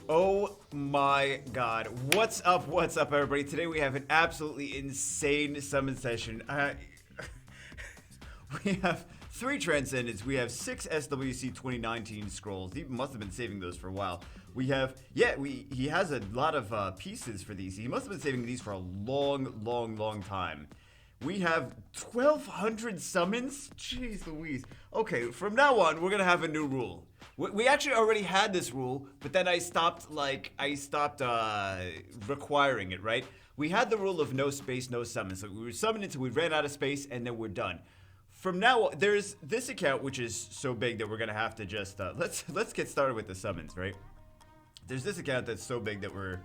Oh my god. What's up, everybody? Today we have an absolutely insane summon session. We have 3 Transcendents. We have 6 SWC 2019 scrolls. He must have been saving those for a while. We have, he has a lot of pieces for these. He must have been saving these for a long time. We have 1,200 summons? Jeez Louise. Okay, from now on, we're gonna have a new rule. We actually already had this rule, but then I stopped requiring it, right? We had the rule of no space, no summon. So we were summoned until we ran out of space, and then we're done. From now on, there's this account, which is so big that we're gonna have to just, let's get started with the summons, right? There's this account that's so big that we're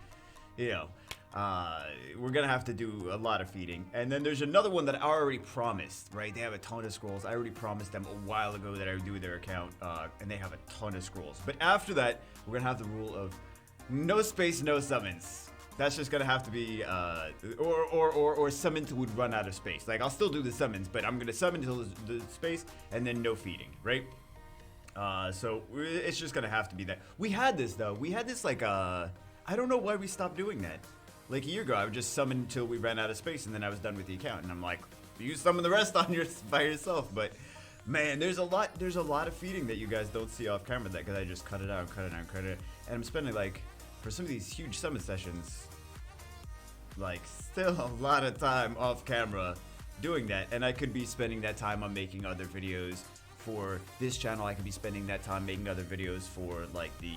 gonna have to do a lot of feeding. And then there's another one that I already promised, right? They have a ton of scrolls. I already promised them a while ago that I would do their account, and they have a ton of scrolls. But after that, we're gonna have the rule of no space, no summons. That's just gonna have to be, or summon till would run out of space. Like, I'll still do the summons, but I'm gonna summon till the space, and then no feeding, right? So it's just gonna have to be that. We had this though. We had this like, I don't know why we stopped doing that. Like a year ago, I would just summon until we ran out of space, and then I was done with the account. And I'm like, you summon the rest on by yourself. But man, there's a lot of feeding that you guys don't see off camera. That because I just cut it out, and I'm spending like, for some of these huge summon sessions, like still a lot of time off camera doing that. And I could be spending that time on making other videos for this channel. I could be spending that time making other videos for like the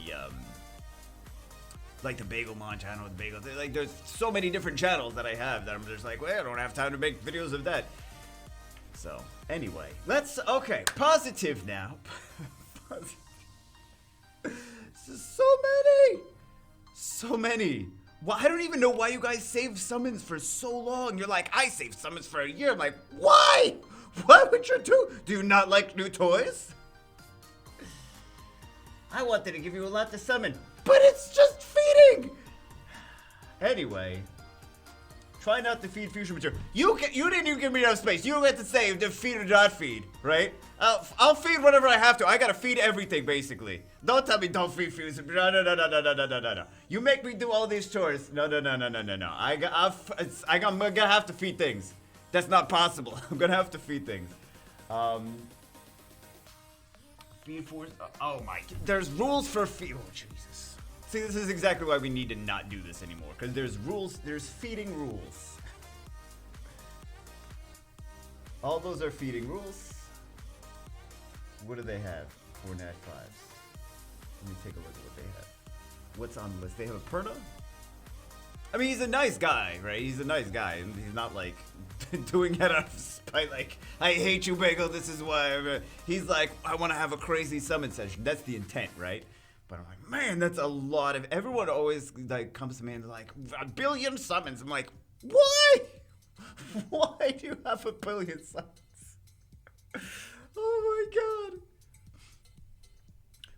Bagelmon channel, the Bagel. Like, there's so many different channels that I have that I'm just like, well, I don't have time to make videos of that. So anyway, okay, positive now. So many. Well, I don't even know why you guys save summons for so long. You're like, I saved summons for a year. I'm like, why? Why would you do you not like new toys? I wanted to give you a lot to summon, but it's just feeding. Anyway, try not to feed fusion material. You didn't even give me enough space. You had to say to feed or not feed, right? I'll feed whatever I have to. I gotta feed everything basically. Don't tell me don't feed fusion. No. You make me do all these chores. No. I'm gonna have to feed things. That's not possible. I'm gonna have to feed things. Feed force. Oh my. There's rules for feed. Oh Jesus. See, this is exactly why we need to not do this anymore. Because there's rules. There's feeding rules. All those are feeding rules. What do they have? 4 nat 5s. Let me take a look at what they have. What's on the list? They have a Perna. I mean, he's a nice guy, right? He's a nice guy. He's not like doing it out of spite, like, I hate you, Bagel, this is why. He's like, I want to have a crazy summon session. That's the intent, right? But I'm like, man, that's a lot of, everyone always like comes to me and they're like, 1 billion summons. I'm like, why? Why do you have 1 billion summons? Oh my god.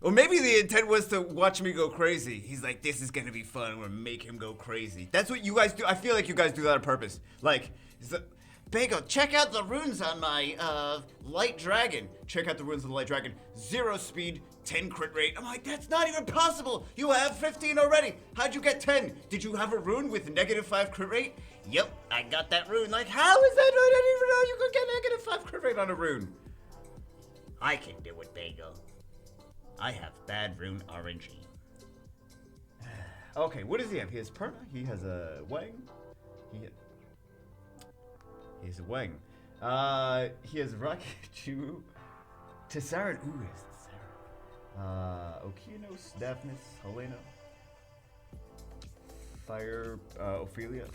Or maybe the intent was to watch me go crazy. He's like, this is gonna be fun. I'm gonna make him go crazy. That's what you guys do. I feel like you guys do that on purpose. Like, Bagel, check out the runes on my light dragon. Check out the runes on the light dragon. 0 speed, 10 crit rate. I'm like, that's not even possible. You have 15 already. How'd you get 10? Did you have a rune with -5 crit rate? Yep, I got that rune. Like, how is that? I didn't even know you could get -5 crit rate on a rune. I can do it, Bagel. I have bad rune RNG. Okay, what does he have? He has Perna. He has a Wang. He has a Wang. He has Raichu, Tesseract. Ooh, yes, Tesseract. Okeanos, Daphnis, Helena, Fire, Ophelia.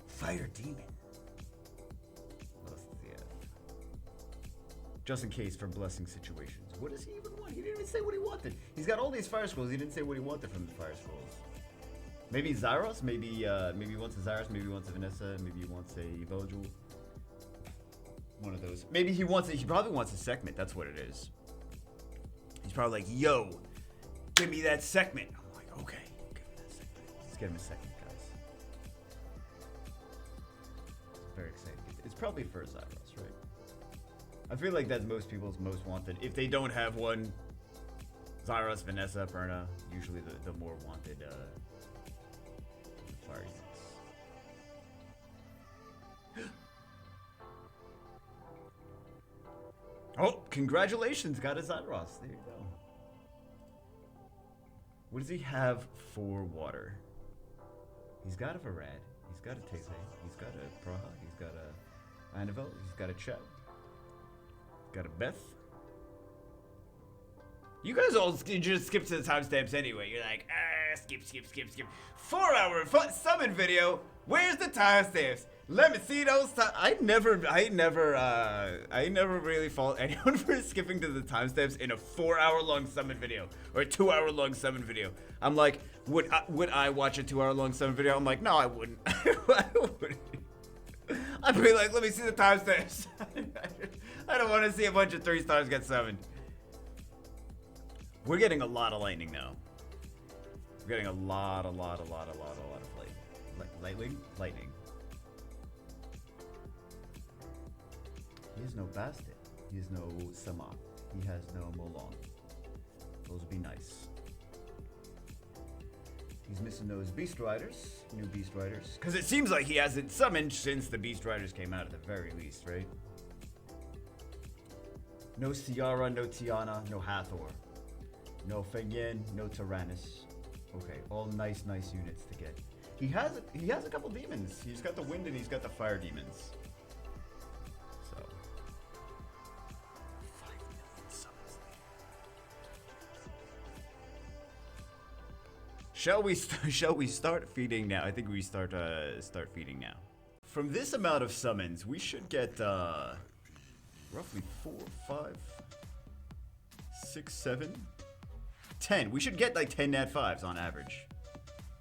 Fire Demon. What else does he have? Just in case for blessing situations. What does he even want? He didn't even say what he wanted. He's got all these fire scrolls. He didn't say what he wanted from the fire scrolls. Maybe Zyros. Maybe he wants a Zyros. Maybe he wants a Vanessa. Maybe he wants a Voljul. One of those. Maybe he wants. He probably wants a segment. That's what it is. He's probably like, "Yo, give me that segment." I'm like, "Okay, give me that segment. Let's get him a segment, guys." Very excited. It's probably for Zyros, right? I feel like that's most people's most wanted. If they don't have one, Zyros, Vanessa, Perna, usually the more wanted fire units. Oh, congratulations, got a Zyros. There you go. What does he have for water? He's got a Varad. He's got a Tese. He's got a Praha. He's got a Anivel. He's got a Chet. Got a Beth. You guys all just skip to the timestamps anyway. You're like, skip. 4-hour summon video. Where's the timestamps? Let me see those. I never really fault anyone for skipping to the timestamps in a 4-hour long summon video or a 2-hour long summon video. I'm like, would I watch a 2-hour long summon video? I'm like, no, I wouldn't. I wouldn't. I'd be like, let me see the timestamps. I don't want to see a bunch of 3-stars get summoned. We're getting a lot of lightning now. We're getting a lot of lightning. Lightning. He has no Bastet. He has no Sama. He has no Molong. Those would be nice. He's missing those Beast Riders, new Beast Riders. Because it seems like he hasn't summoned since the Beast Riders came out at the very least, right? No Ciara, no Tiana, no Hathor. No Fengyun, no Tyrannus. Okay, all nice units to get. He has a couple demons. He's got the wind and he's got the fire demons. So 5 million summons. Shall we start feeding now? I think we start feeding now. From this amount of summons, we should get roughly 4, 5, 6, 7, 10. We should get like 10 nat 5s on average.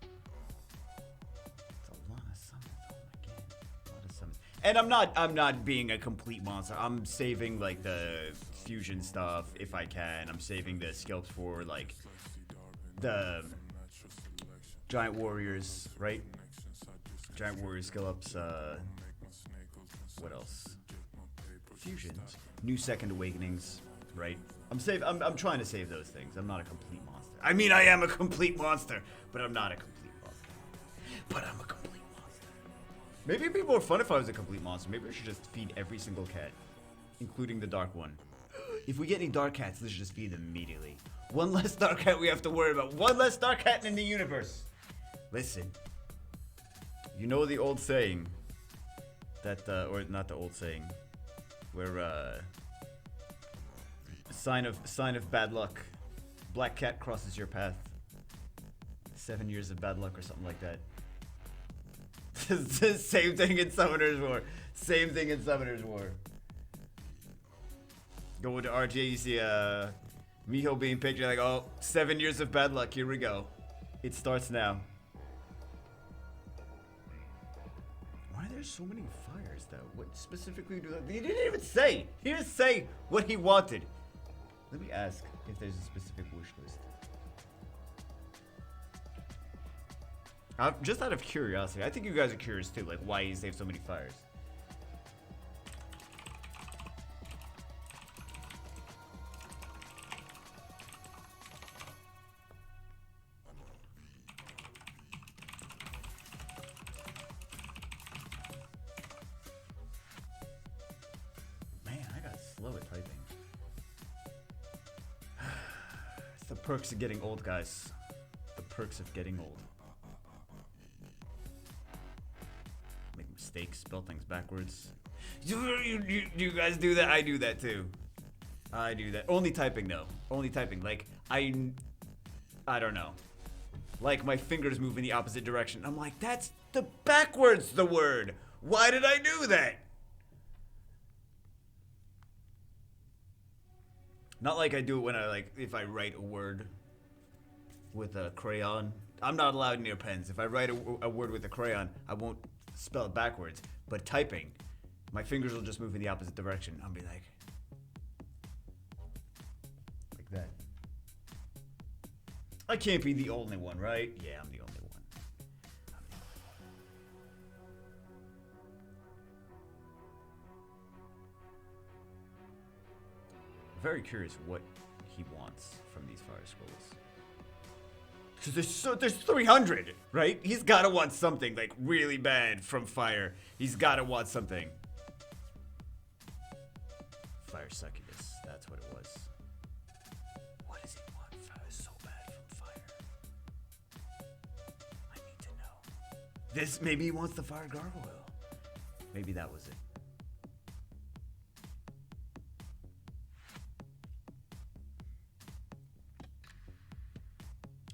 It's a lot of summons. Oh my god. A lot of summons. And I'm not being a complete monster. I'm saving like the fusion stuff if I can. I'm saving the scalps for like the giant warriors, right? Giant warrior skill ups, what else? Fusions. New second awakenings, right? I'm trying to save those things. I'm not a complete monster. I mean, I am a complete monster, but I'm not a complete monster. But I'm a complete monster. Maybe it'd be more fun if I was a complete monster. Maybe I should just feed every single cat, including the dark one. If we get any dark cats, let's just feed them immediately. One less dark cat we have to worry about. One less dark cat in the universe. Listen. You know the old saying that, or not the old saying, where, sign of bad luck. Black cat crosses your path. 7 years of bad luck or something like that. Same thing in Summoner's War. Same thing in Summoner's War. Go into RTA, you see Miho being picked. You're like, oh, 7 years of bad luck. Here we go. It starts now. Why are there so many fires, though? What specifically do they... He didn't even say. He didn't say what he wanted. Let me ask if there's a specific wish list. Just out of curiosity. I think you guys are curious, too. Like, why he saved so many fires. Perks of getting old, guys. The perks of getting old. Make mistakes, spell things backwards. You guys do that? I do that too. I do that. Only typing though. Only typing. Like I don't know. Like my fingers move in the opposite direction. I'm like, that's the backwards the word. Why did I do that? Not like I do it when if I write a word with a crayon. I'm not allowed near pens. If I write a word with a crayon, I won't spell it backwards. But typing, my fingers will just move in the opposite direction. I'll be like that. I can't be the only one, right? Yeah, I'm the only one. Very curious what he wants from these fire scrolls. Because there's 300, right? He's gotta want something like really bad from fire. He's gotta want something. Fire succubus, that's what it was. What does he want so bad from fire? I need to know. This, maybe he wants the fire gargoyle. Maybe that was it.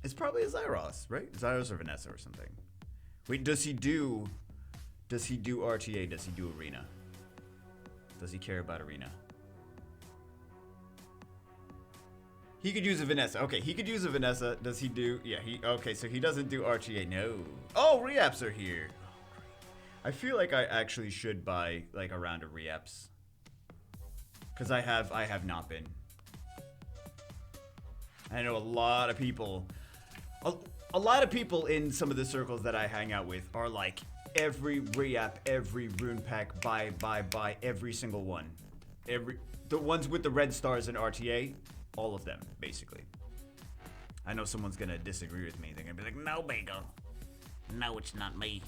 It's probably a Zyros, right? Zyros or Vanessa or something. Wait, does he do RTA? Does he do Arena? Does he care about Arena? He could use a Vanessa. Okay, he could use a Vanessa. Does he do? Yeah, okay, so he doesn't do RTA. No. Oh, Reaps are here. I feel like I actually should buy like a round of Reaps. Cause I have not been. I know a lot of people. A lot of people in some of the circles that I hang out with are like every Reap, every rune pack, buy every single one. The ones with the red stars and RTA, all of them, basically. I know someone's gonna disagree with me. They're gonna be like, no, Bagel. No, it's not me.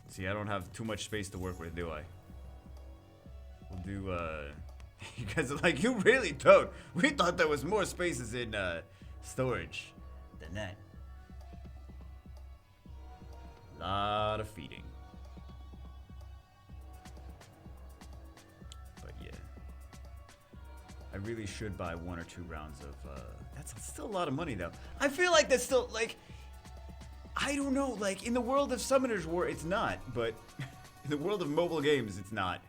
See, I don't have too much space to work with, do I? We'll do, you guys are like, you really don't. We thought there was more spaces in storage than that. Lot of feeding. But yeah. I really should buy 1 or 2 rounds of, that's still a lot of money though. I feel like that's still, like, I don't know, like, in the world of Summoner's War, it's not, but in the world of mobile games, it's not.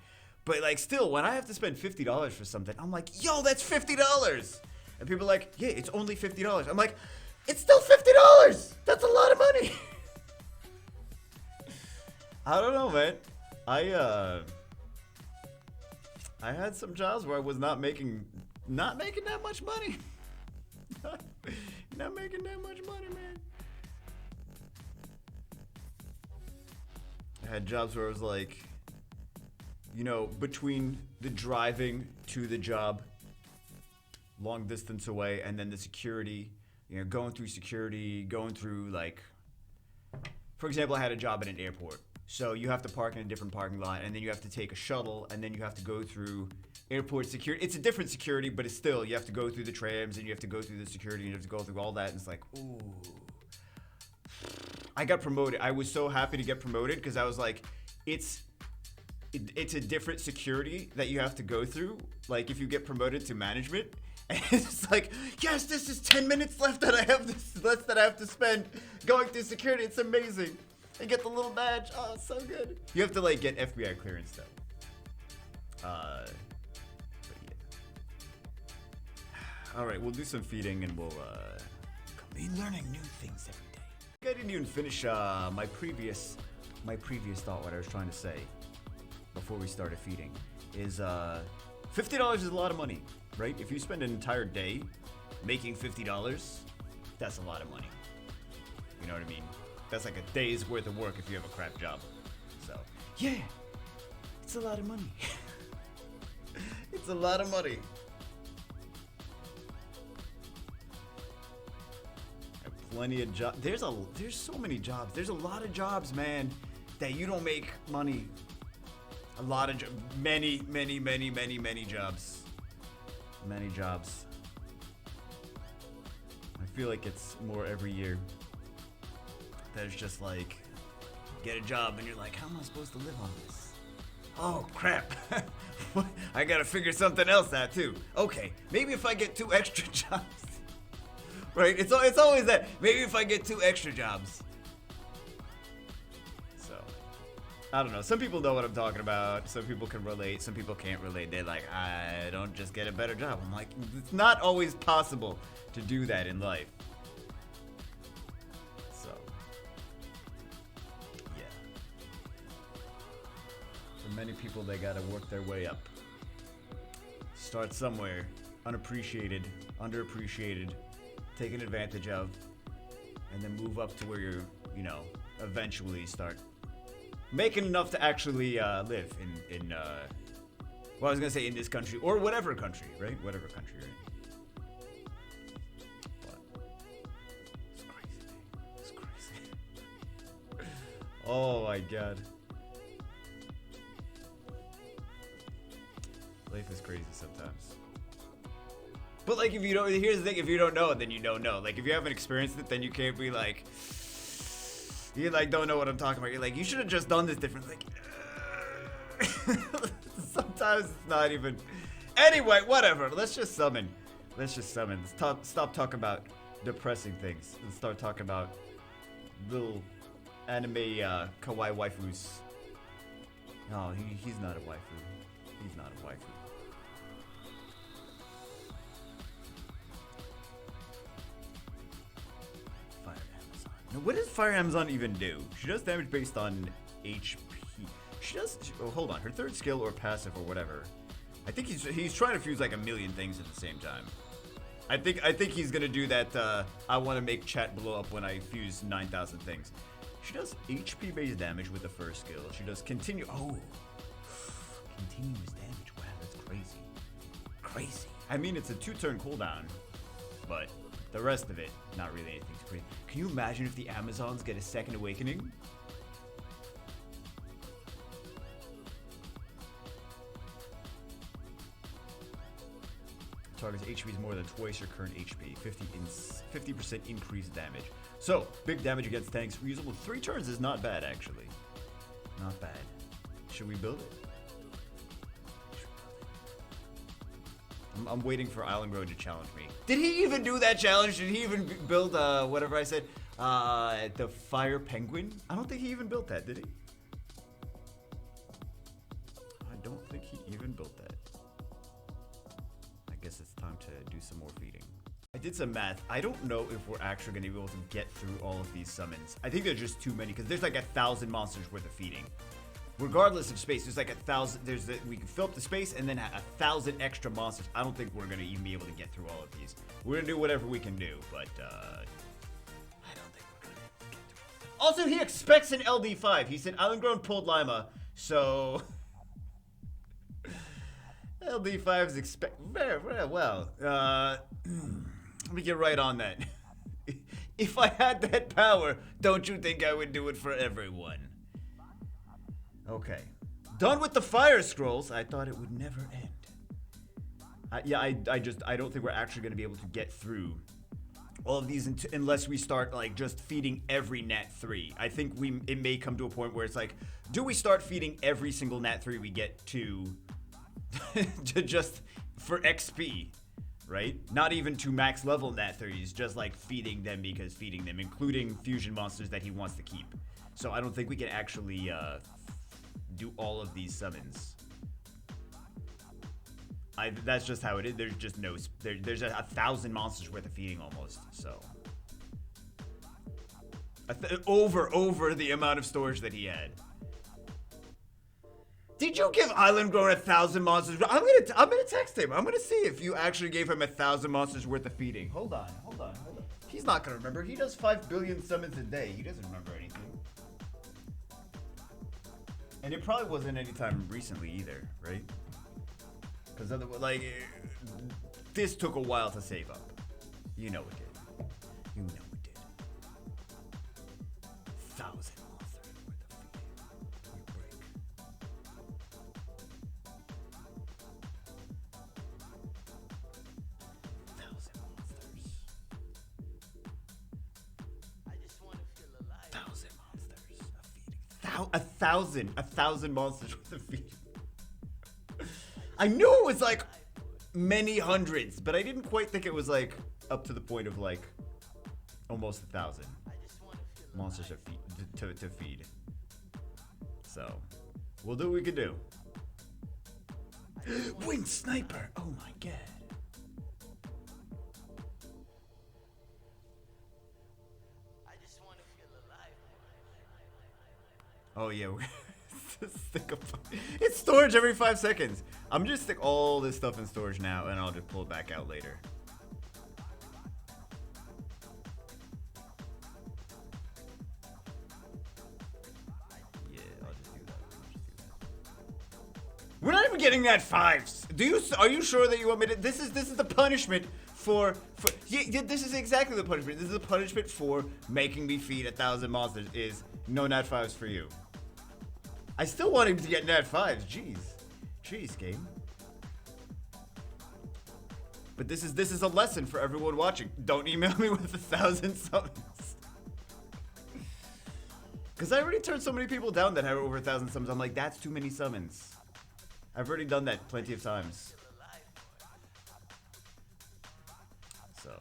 But, like, still, when I have to spend $50 for something, I'm like, yo, that's $50! And people are like, yeah, it's only $50. I'm like, it's still $50! That's a lot of money! I don't know, man. I had some jobs where I was not making that much money. Not making that much money, man. I had jobs where I was like, you know, between the driving to the job, long distance away, and then the security, you know, going through security, going through like, for example, I had a job at an airport. So you have to park in a different parking lot, and then you have to take a shuttle, and then you have to go through airport security. It's a different security, but it's still, you have to go through the trams, and you have to go through the security, and you have to go through all that, and it's like, ooh. I got promoted. I was so happy to get promoted because I was like, it's a different security that you have to go through. Like if you get promoted to management, and it's like, yes, this is 10 minutes left that I have to spend going through security. It's amazing. I get the little badge. Oh, it's so good. You have to like get FBI clearance though. But yeah. All right, we'll do some feeding and we'll be learning new things every day. I didn't even finish my previous thought. What I was trying to say before we started feeding is $50 is a lot of money, right? If you spend an entire day making $50, that's a lot of money. You know what I mean? That's like a day's worth of work if you have a crap job. So yeah, it's a lot of money. It's a lot of money. Plenty of jobs. There's so many jobs. There's a lot of jobs, man, that you don't make money. A lot of many jobs. Many jobs. I feel like it's more every year. There's just like, get a job and you're like, how am I supposed to live on this? Oh crap. I gotta figure something else out too. Okay, maybe if I get 2 extra jobs. Right? It's always that. Maybe if I get 2 extra jobs. So, I don't know. Some people know what I'm talking about. Some people can relate. Some people can't relate. They're like, I don't just get a better job. I'm like, it's not always possible to do that in life. So, yeah. For many people, they gotta work their way up. Start somewhere. Unappreciated. Underappreciated. Taken advantage of, and then move up to where you're, you know, eventually start making enough to actually live Well, I was gonna say in this country or whatever country, right? Whatever country, right? What? It's crazy. It's crazy. Oh my god. Life is crazy sometimes. But like, if you don't, here's the thing: if you don't know it, then you don't know. Like, if you haven't experienced it, then you can't be like, you like don't know what I'm talking about. You're like, you should have just done this different. Like, sometimes it's not even. Anyway, whatever. Let's just summon. Let's just summon. Stop talking about depressing things and start talking about little anime kawaii waifus. No, he's not a waifu. He's not a waifu. Fire Amazon. Now, what does Fire Amazon even do? She does damage based on HP. She does. Oh, hold on. Her third skill or passive or whatever. I think he's trying to fuse like a million things at the same time. I think he's gonna do that. I want to make chat blow up when I fuse 9,000 things. She does HP based damage with the first skill. She does continuous damage. Wow, that's crazy. Crazy. I mean, it's a 2-turn cooldown, but the rest of it, not really anything too crazy. Can you imagine if the Amazons get a second awakening? Target's HP is more than twice your current HP. 50% increased damage. So, big damage against tanks. Reusable 3 turns is not bad, actually. Not bad. Should we build it? I'm waiting for Island Road to challenge me. Did he even do that challenge? Did he even build, whatever I said? The Fire Penguin? I don't think he even built that, did he? I don't think he even built that. I guess it's time to do some more feeding. I did some math. I don't know if we're actually going to be able to get through all of these summons. I think there's just too many, because there's like 1,000 monsters worth of feeding. Regardless of space, there's like 1,000. We can fill up the space and then 1,000 extra monsters. I don't think we're gonna even be able to get through all of these. We're gonna do whatever we can do, but I don't think we're gonna get through. Also, he expects an LD5. He said Island Grown pulled Lima, so LD5 is expect very well. Let me get right on that. If I had that power, don't you think I would do it for everyone? Okay. Done with the fire scrolls. I thought it would never end. I don't think we're actually going to be able to get through all of these unless we start like just feeding every Nat 3. I think it may come to a point where it's like, do we start feeding every single Nat 3 we get to just for XP, right? Not even to max level Nat 3s, just like feeding them because feeding them, including fusion monsters that he wants to keep. So I don't think we can actually do all of these summons. That's just how it is. There's just no. There's 1,000 monsters worth of feeding almost. So over the amount of storage that he had. Did you give Island Grown 1,000 monsters? I'm gonna text him. I'm gonna see if you actually gave him 1,000 monsters worth of feeding. Hold on. He's not gonna remember. He does 5 billion summons a day. He doesn't remember anything. And it probably wasn't any time recently either, right? Because like, this took a while to save up. You know it did. You know it did. 1,000 monsters worth of feeding. You break. 1,000 monsters. I just want to feel alive. 1,000 monsters of feeding. 1,000 monsters worth of feeding. I knew it was like many hundreds, but I didn't quite think it was like up to the point of like almost 1,000 monsters to feed. So we'll do what we can do. Winged sniper! Oh my god. Oh yeah, it's storage every 5 seconds. I'm gonna stick all this stuff in storage now, and I'll just pull it back out later. Yeah, I'll just do that. We're not even getting Nat 5s. Are you sure that you want me to? This is the punishment for yeah, this is exactly the punishment. This is the punishment for making me feed 1,000 monsters. Is no Nat 5s for you. I still want him to get Nat 5s. Jeez, game. But this is a lesson for everyone watching. Don't email me with 1,000 summons. Because I already turned so many people down that have over 1,000 summons. I'm like, that's too many summons. I've already done that plenty of times. So.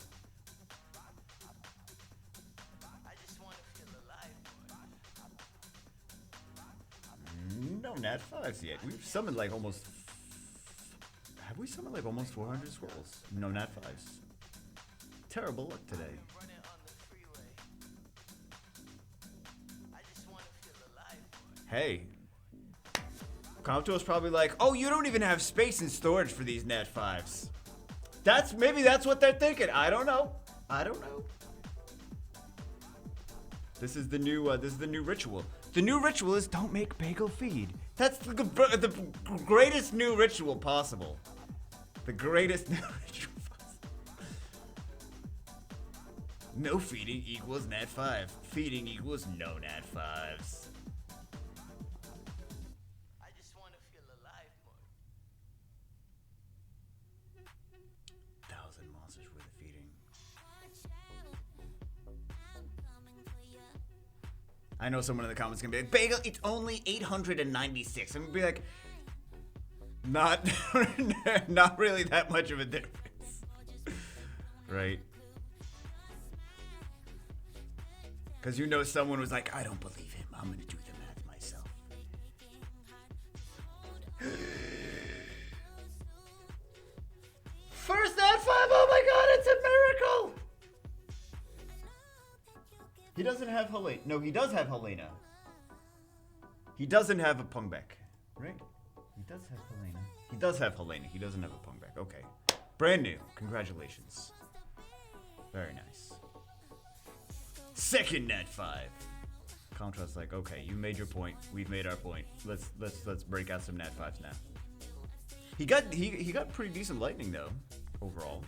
No Nat 5s yet. We've summoned like almost... Have we summoned like almost 400 scrolls? No Nat 5s. Terrible luck today. Hey. Compto's probably like, oh, you don't even have space and storage for these Nat 5s. Maybe that's what they're thinking. I don't know. This is the new ritual. The new ritual is don't make bagel feed. That's the greatest new ritual possible. The greatest new ritual possible. No feeding equals Nat 5. Feeding equals no Nat 5s. I know someone in the comments is gonna be like, Bagel, it's only 896. I'm gonna be like, not really that much of a difference. Right? Because you know someone was like, I don't believe him. I'm gonna do the math myself. First Nat 5, oh my god, it's a miracle! He doesn't have Helena. No, he does have Helena. He doesn't have a Pungbeck, right? He does have Helena. He does have Helena. He doesn't have a Pungbeck. Okay. Brand new. Congratulations. Very nice. Second Nat 5. Contrast's like, okay, you made your point. We've made our point. Let's break out some Nat 5s now. He got pretty decent lightning though, overall.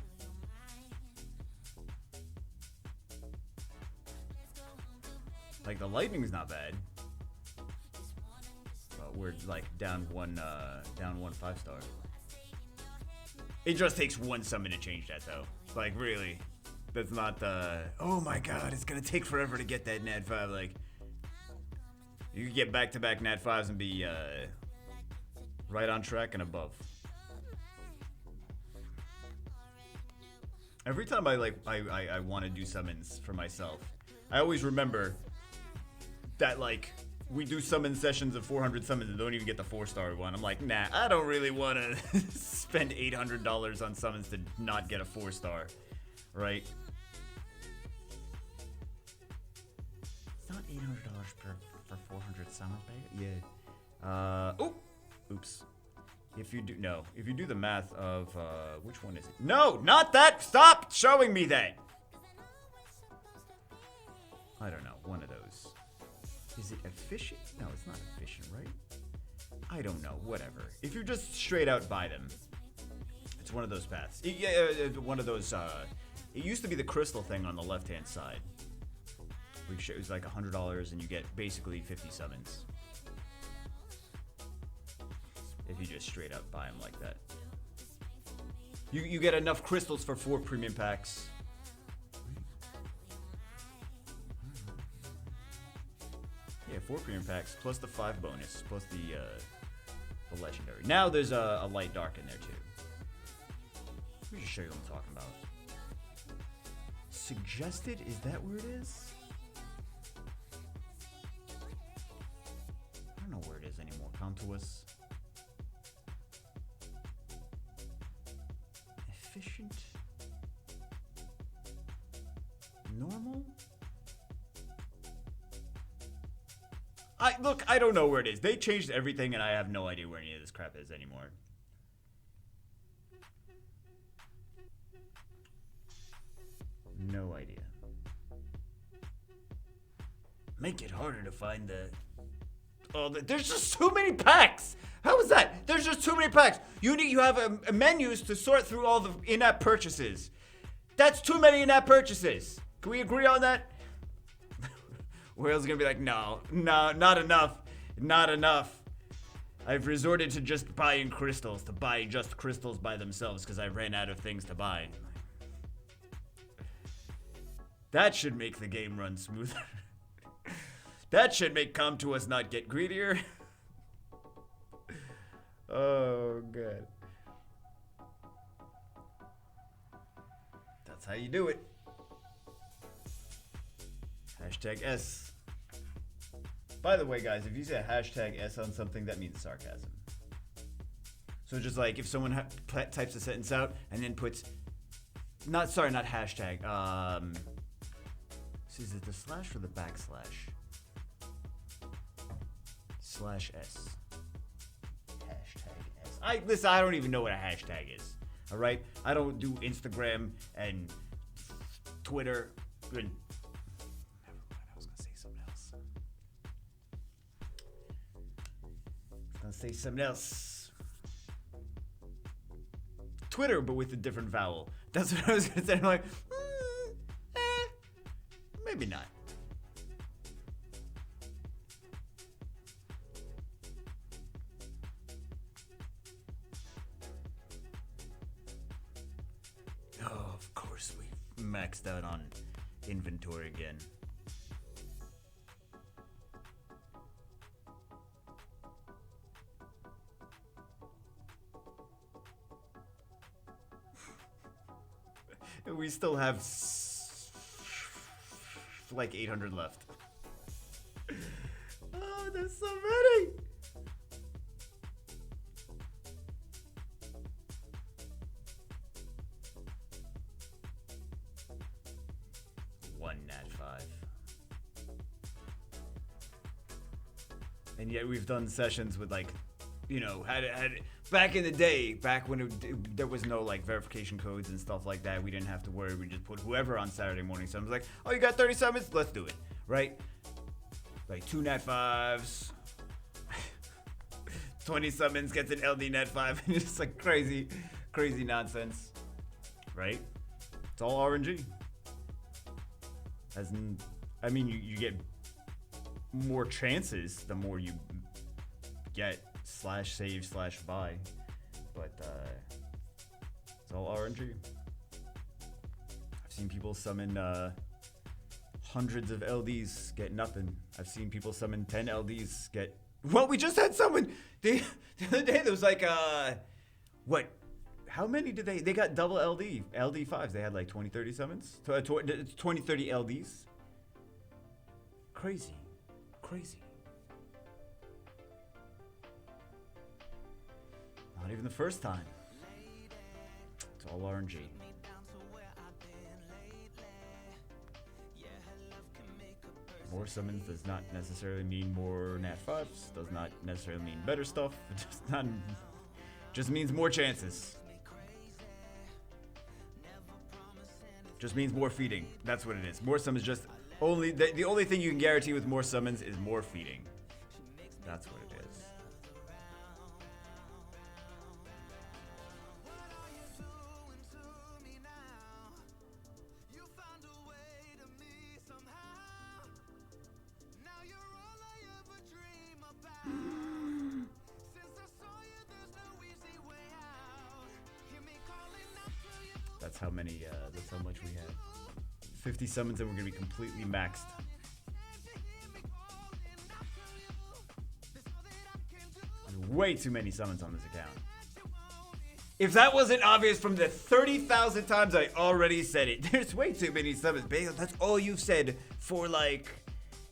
Like, the lightning's not bad. But we're like down one 5-star. It just takes one summon to change that though. Like, really. That's not the, oh my god, it's gonna take forever to get that Nat 5. Like, you can get back-to-back Nat 5s and be right on track and above. Every time I want to do summons for myself, I always remember that, like, we do summon sessions of 400 summons and don't even get the 4-star one. I'm like, nah, I don't really want to spend $800 on summons to not get a 4-star, right? It's not $800 for 400 summons, baby. Yeah. Oops. If you do the math of, which one is it? No, not that! Stop showing me that! I don't know, one of those. Is it efficient? No, it's not efficient, right? I don't know, whatever. If you just straight out buy them, it's one of those paths. One of those, it used to be the crystal thing on the left-hand side. Which it was like $100 and you get basically 50 summons. If you just straight up buy them like that. You get enough crystals for 4 premium packs. Yeah, 4 premium packs, plus the 5 bonus, plus the legendary. Now there's a light dark in there too. Let me just show you what I'm talking about. Suggested? Is that where it is? I don't know where it is anymore. Come to us. Efficient? Normal? Look, I don't know where it is. They changed everything and I have no idea where any of this crap is anymore. No idea. Make it harder to find the There's just too many packs. How is that? There's just too many packs. You have a menus to sort through all the in-app purchases. That's too many in-app purchases. Can we agree on that? Whale's gonna be like, no, not enough. Not enough. I've resorted to just buying crystals, to buy just crystals by themselves because I ran out of things to buy. That should make the game run smoother. That should make Come To Us not get greedier. Oh, good. That's how you do it. Hashtag S. By the way, guys, if you say hashtag S on something, that means sarcasm. So just like if someone types a sentence out and then puts, not hashtag. Is it the slash or the backslash? /S. Hashtag S. Listen, I don't even know what a hashtag is. All right, I don't do Instagram and Twitter. Never mind, I was gonna say something else. Twitter, but with a different vowel. That's what I was gonna say. I'm like, maybe not. Oh, of course we maxed out on inventory again. We still have like 800 left. Oh, there's so many. One Nat 5. And yet we've done sessions with like, you know, had back in the day, back when there was no like verification codes and stuff like that, we didn't have to worry. We just put whoever on Saturday morning. So I was like, oh, you got 30 summons? Let's do it, right? Like 2 Nat 5s, 20 summons, gets an LD Nat 5, and it's like crazy nonsense, right? It's all RNG. I mean, you get more chances the more you get /save/buy, but it's all RNG. I've seen people summon hundreds of LDs, get nothing. I've seen people summon 10 LDs, get... Well, we just had someone the other day. There was like what? How many did they got double LD5s? They had like 20-30 summons, 20-30 LDs. Crazy. Not even the first time. It's all RNG. More summons does not necessarily mean more Nat 5s. Does not necessarily mean better stuff. It just means more chances. Just means more feeding. That's what it is. More summons just only the only thing you can guarantee with more summons is more feeding. That's what it is. That's how many, that's how much we had. 50 summons and we're gonna be completely maxed. There's way too many summons on this account. If that wasn't obvious from the 30,000 times I already said it, there's way too many summons. That's all you've said for like,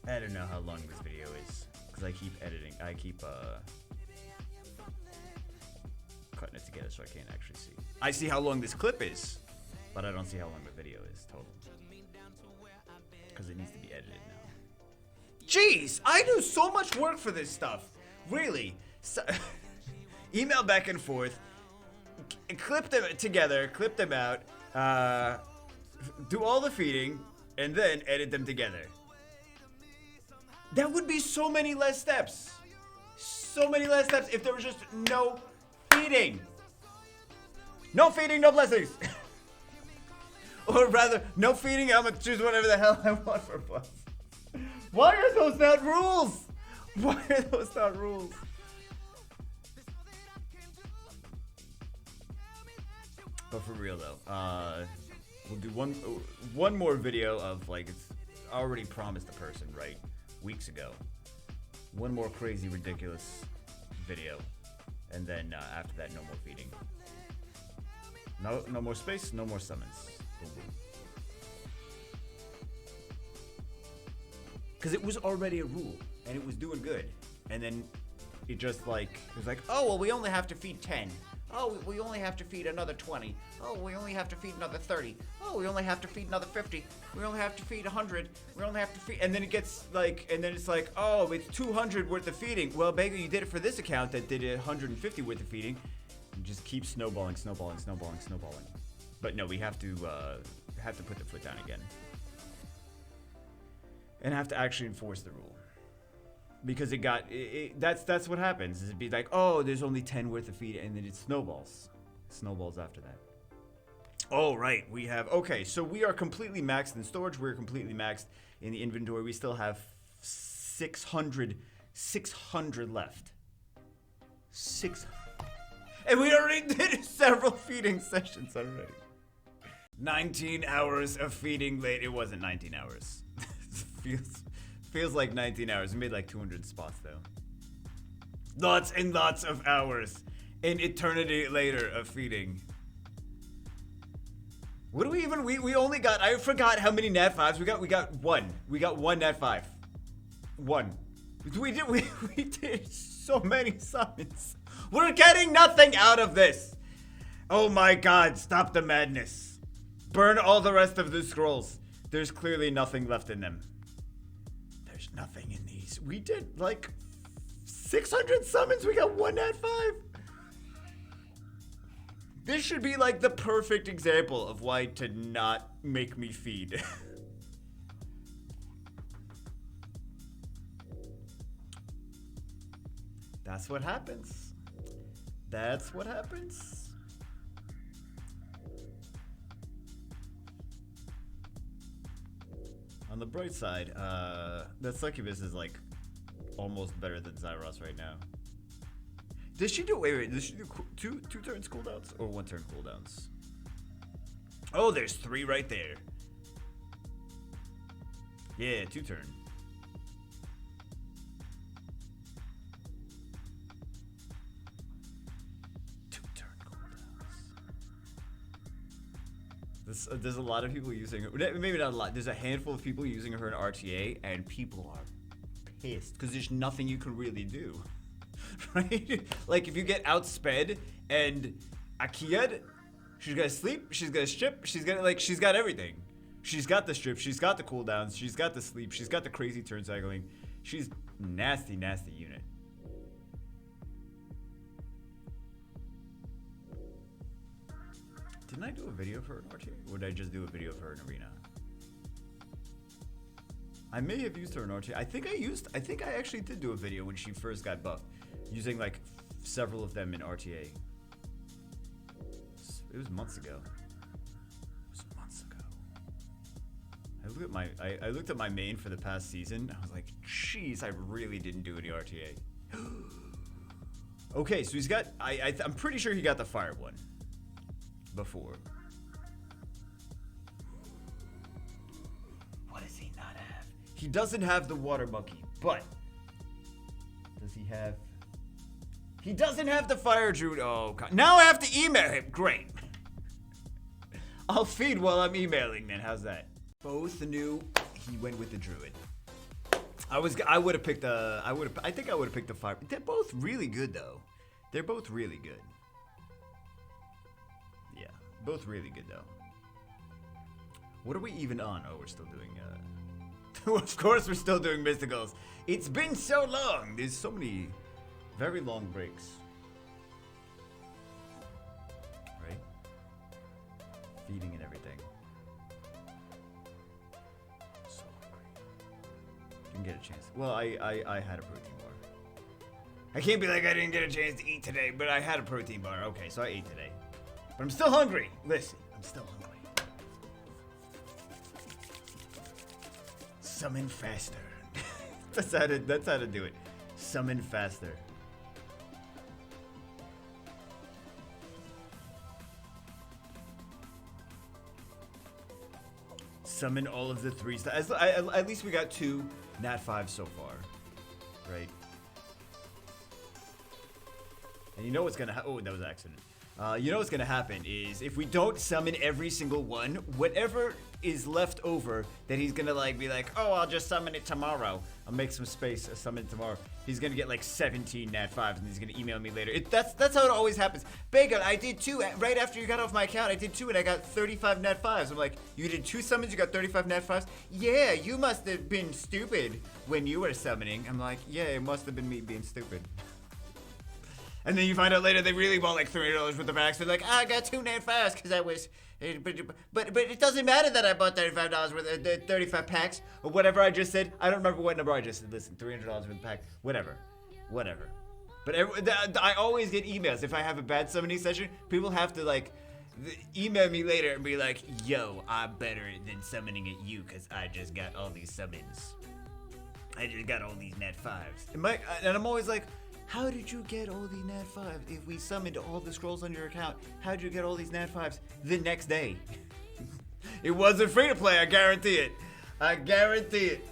I don't know how long this video is. Because I keep editing, I keep cutting it together so I can't actually see. I see how long this clip is, but I don't see how long the video is total. Because it needs to be edited now. Jeez, I do so much work for this stuff. Really. So, email back and forth. Clip them together, clip them out. Do all the feeding, and then edit them together. That would be so many less steps. so many less steps if there was just no feeding. No feeding, no blessings. Or rather, no feeding, I'm gonna choose whatever the hell I want for blessings. Why are those not rules? Why are those not rules? But for real though, we'll do one more video of like, it's already promised a person, right? Weeks ago. One more crazy, ridiculous video. And then after that, no more feeding. No more space, no more summons. Because it was already a rule, and it was doing good. And then it just like, it was like, oh, well, we only have to feed 10. Oh, we only have to feed another 20. Oh, we only have to feed another 30. Oh, we only have to feed another 50. We only have to feed 100. We only have to feed, and then it gets like, and then it's like, oh, it's 200 worth of feeding. Well, Bagel, you did it for this account that did 150 worth of feeding. You just keep snowballing. But no, we have to put the foot down again. And have to actually enforce the rule. Because that's what happens. It'd be like, oh, there's only 10 worth of feed, and then it snowballs. Snowballs after that. Oh, right. We have, okay, so we are completely maxed in storage. We're completely maxed in the inventory. We still have 600 left. 600. And we already did several feeding sessions already. 19 hours of feeding late. It wasn't 19 hours. Feels like 19 hours. We made like 200 spots though. Lots and lots of hours. An eternity later of feeding. What do we even, we only got, I forgot how many nat 5s we got. We got one. We got one nat 5. One. We did so many summons. We're getting nothing out of this. Oh my god, stop the madness. Burn all the rest of the scrolls. There's clearly nothing left in them. There's nothing in these. We did like 600 summons. We got one at 5. This should be like the perfect example of why to not make me feed. That's what happens. That's what happens. On the bright side, that Succubus is like almost better than Zyros right now. Does she do, wait, does she do two turns cooldowns or 1 turn cooldowns? Oh, there's 3 right there. Yeah, 2 turn. There's a lot of people using her. Maybe not a lot. There's a handful of people using her in RTA, and people are pissed because there's nothing you can really do, right? Like if you get outsped and Akiad, she's gonna sleep, she's gonna strip, she's got everything. She's got the strip, she's got the cooldowns, she's got the sleep, she's got the crazy turn cycling. She's nasty unit. Didn't I do a video of her in RTA? Or did I just do a video of her in Arena? I may have used her in RTA. I think I actually did do a video when she first got buffed. Using like several of them in RTA. It was months ago. I looked at my main for the past season. I was like, jeez, I really didn't do any RTA. Okay, so he's got, I'm pretty sure he got the fire one. Before. What does he not have? He doesn't have the water monkey, but does he have? He doesn't have the fire druid. Oh god! Now I have to email him. Great. I'll feed while I'm emailing. Then how's that? Both knew he went with the druid. I would have picked the. I think I would have picked the fire. They're both really good though. They're both really good. Both really good though. What are we even on? Oh, we're still doing of course we're still doing mysticals. It's been so long. There's so many very long breaks. Right? Feeding and everything. So hungry. Didn't get a chance. Well, I had a protein bar. I can't be like, I didn't get a chance to eat today, but I had a protein bar. Okay, so I ate today. But I'm still hungry. Listen, I'm still hungry. Summon faster. that's how to do it. Summon faster. Summon all of the 3 stars. At least we got 2 Nat 5s so far, right? And you know what's gonna happen? Oh, that was an accident. You know what's gonna happen is if we don't summon every single one, whatever is left over that he's gonna like be like, oh, I'll just summon it tomorrow. I'll make some space, summon it tomorrow. He's gonna get like 17 Nat 5s and he's gonna email me later. That's how it always happens. Bagel, I did 2 right after you got off my account. I did 2 and I got 35 Nat 5s. I'm like, you did 2 summons, you got 35 Nat 5s? Yeah, you must have been stupid when you were summoning. I'm like, yeah, it must have been me being stupid. And then you find out later they really bought like $300 worth of packs. They're like, I got 2 Nat 5s because I was, but it doesn't matter that I bought $35 worth of 35 packs or whatever I just said. I don't remember what number I just said. Listen, $300 worth of pack, whatever. But I always get emails if I have a bad summoning session. People have to like email me later and be like, yo, I'm better than summoning at you because I just got all these summons. I just got all these Nat 5s. And I'm always like, how did you get all these Nat 5s? If we summoned all the scrolls on your account, how did you get all these Nat 5s the next day? It wasn't free to play, I guarantee it. I guarantee it.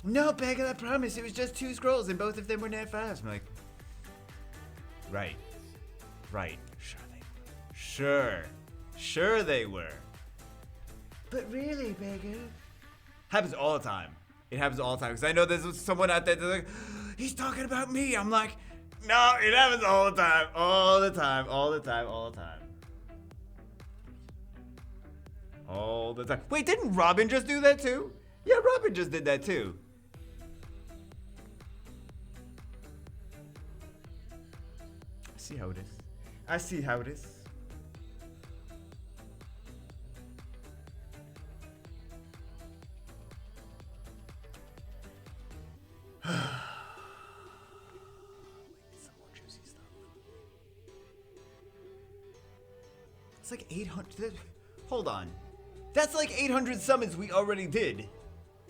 No, Bagel, I promise. It was just 2 scrolls and both of them were Nat 5s. I'm like, right. Sure they were. But really, Bagel? Happens all the time. It happens all the time. Because I know there's someone out there that's like, he's talking about me. I'm like, no, it happens all the time. All the time. Wait, didn't Robin just do that too? Yeah, Robin just did that too. I see how it is. It's like 800. Hold on. That's like 800 summons we already did.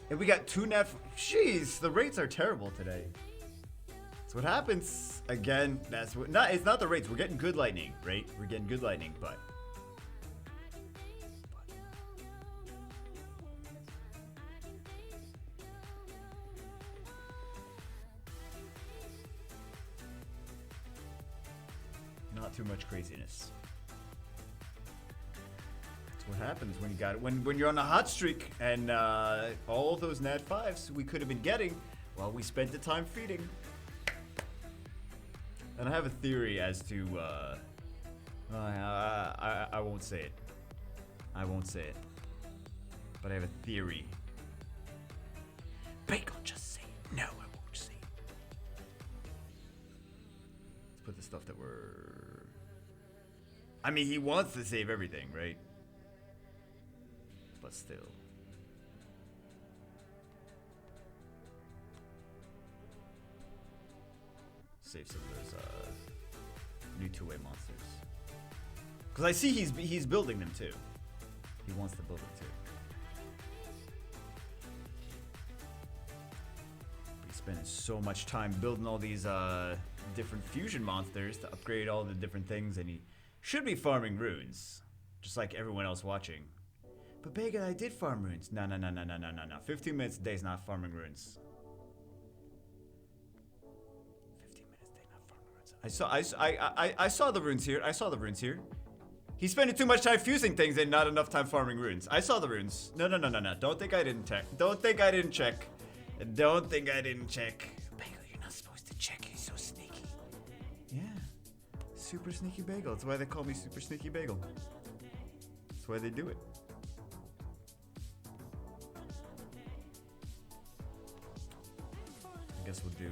And we got 2 Nat. Jeez, the rates are terrible today. That's what happens. Again, that's what. It's not the rates. We're getting good lightning, right? We're getting good lightning, but. Not too much craziness. What happens when you got it when you're on a hot streak and all those Nat 5s we could have been getting while we spent the time feeding. And I have a theory as to I won't say it. But I have a theory. Bagel, just say it. No, I won't say it. Let's put the stuff that we're. I mean, he wants to save everything, right? But still. Save some of those new 2-way monsters. Because I see he's building them too. He wants to build them too. But he's spending so much time building all these different fusion monsters to upgrade all the different things, and he should be farming runes. Just like everyone else watching. But Bagel, I did farm runes. No. 15 minutes a day is not farming runes. 15 minutes a day, not farming runes. I saw the runes here. He's spending too much time fusing things and not enough time farming runes. I saw the runes. No. Don't think I didn't check. Don't think I didn't check. Bagel, you're not supposed to check. He's so sneaky. Yeah. Super sneaky Bagel. That's why they call me Super Sneaky Bagel. That's why they do it. I guess we'll do,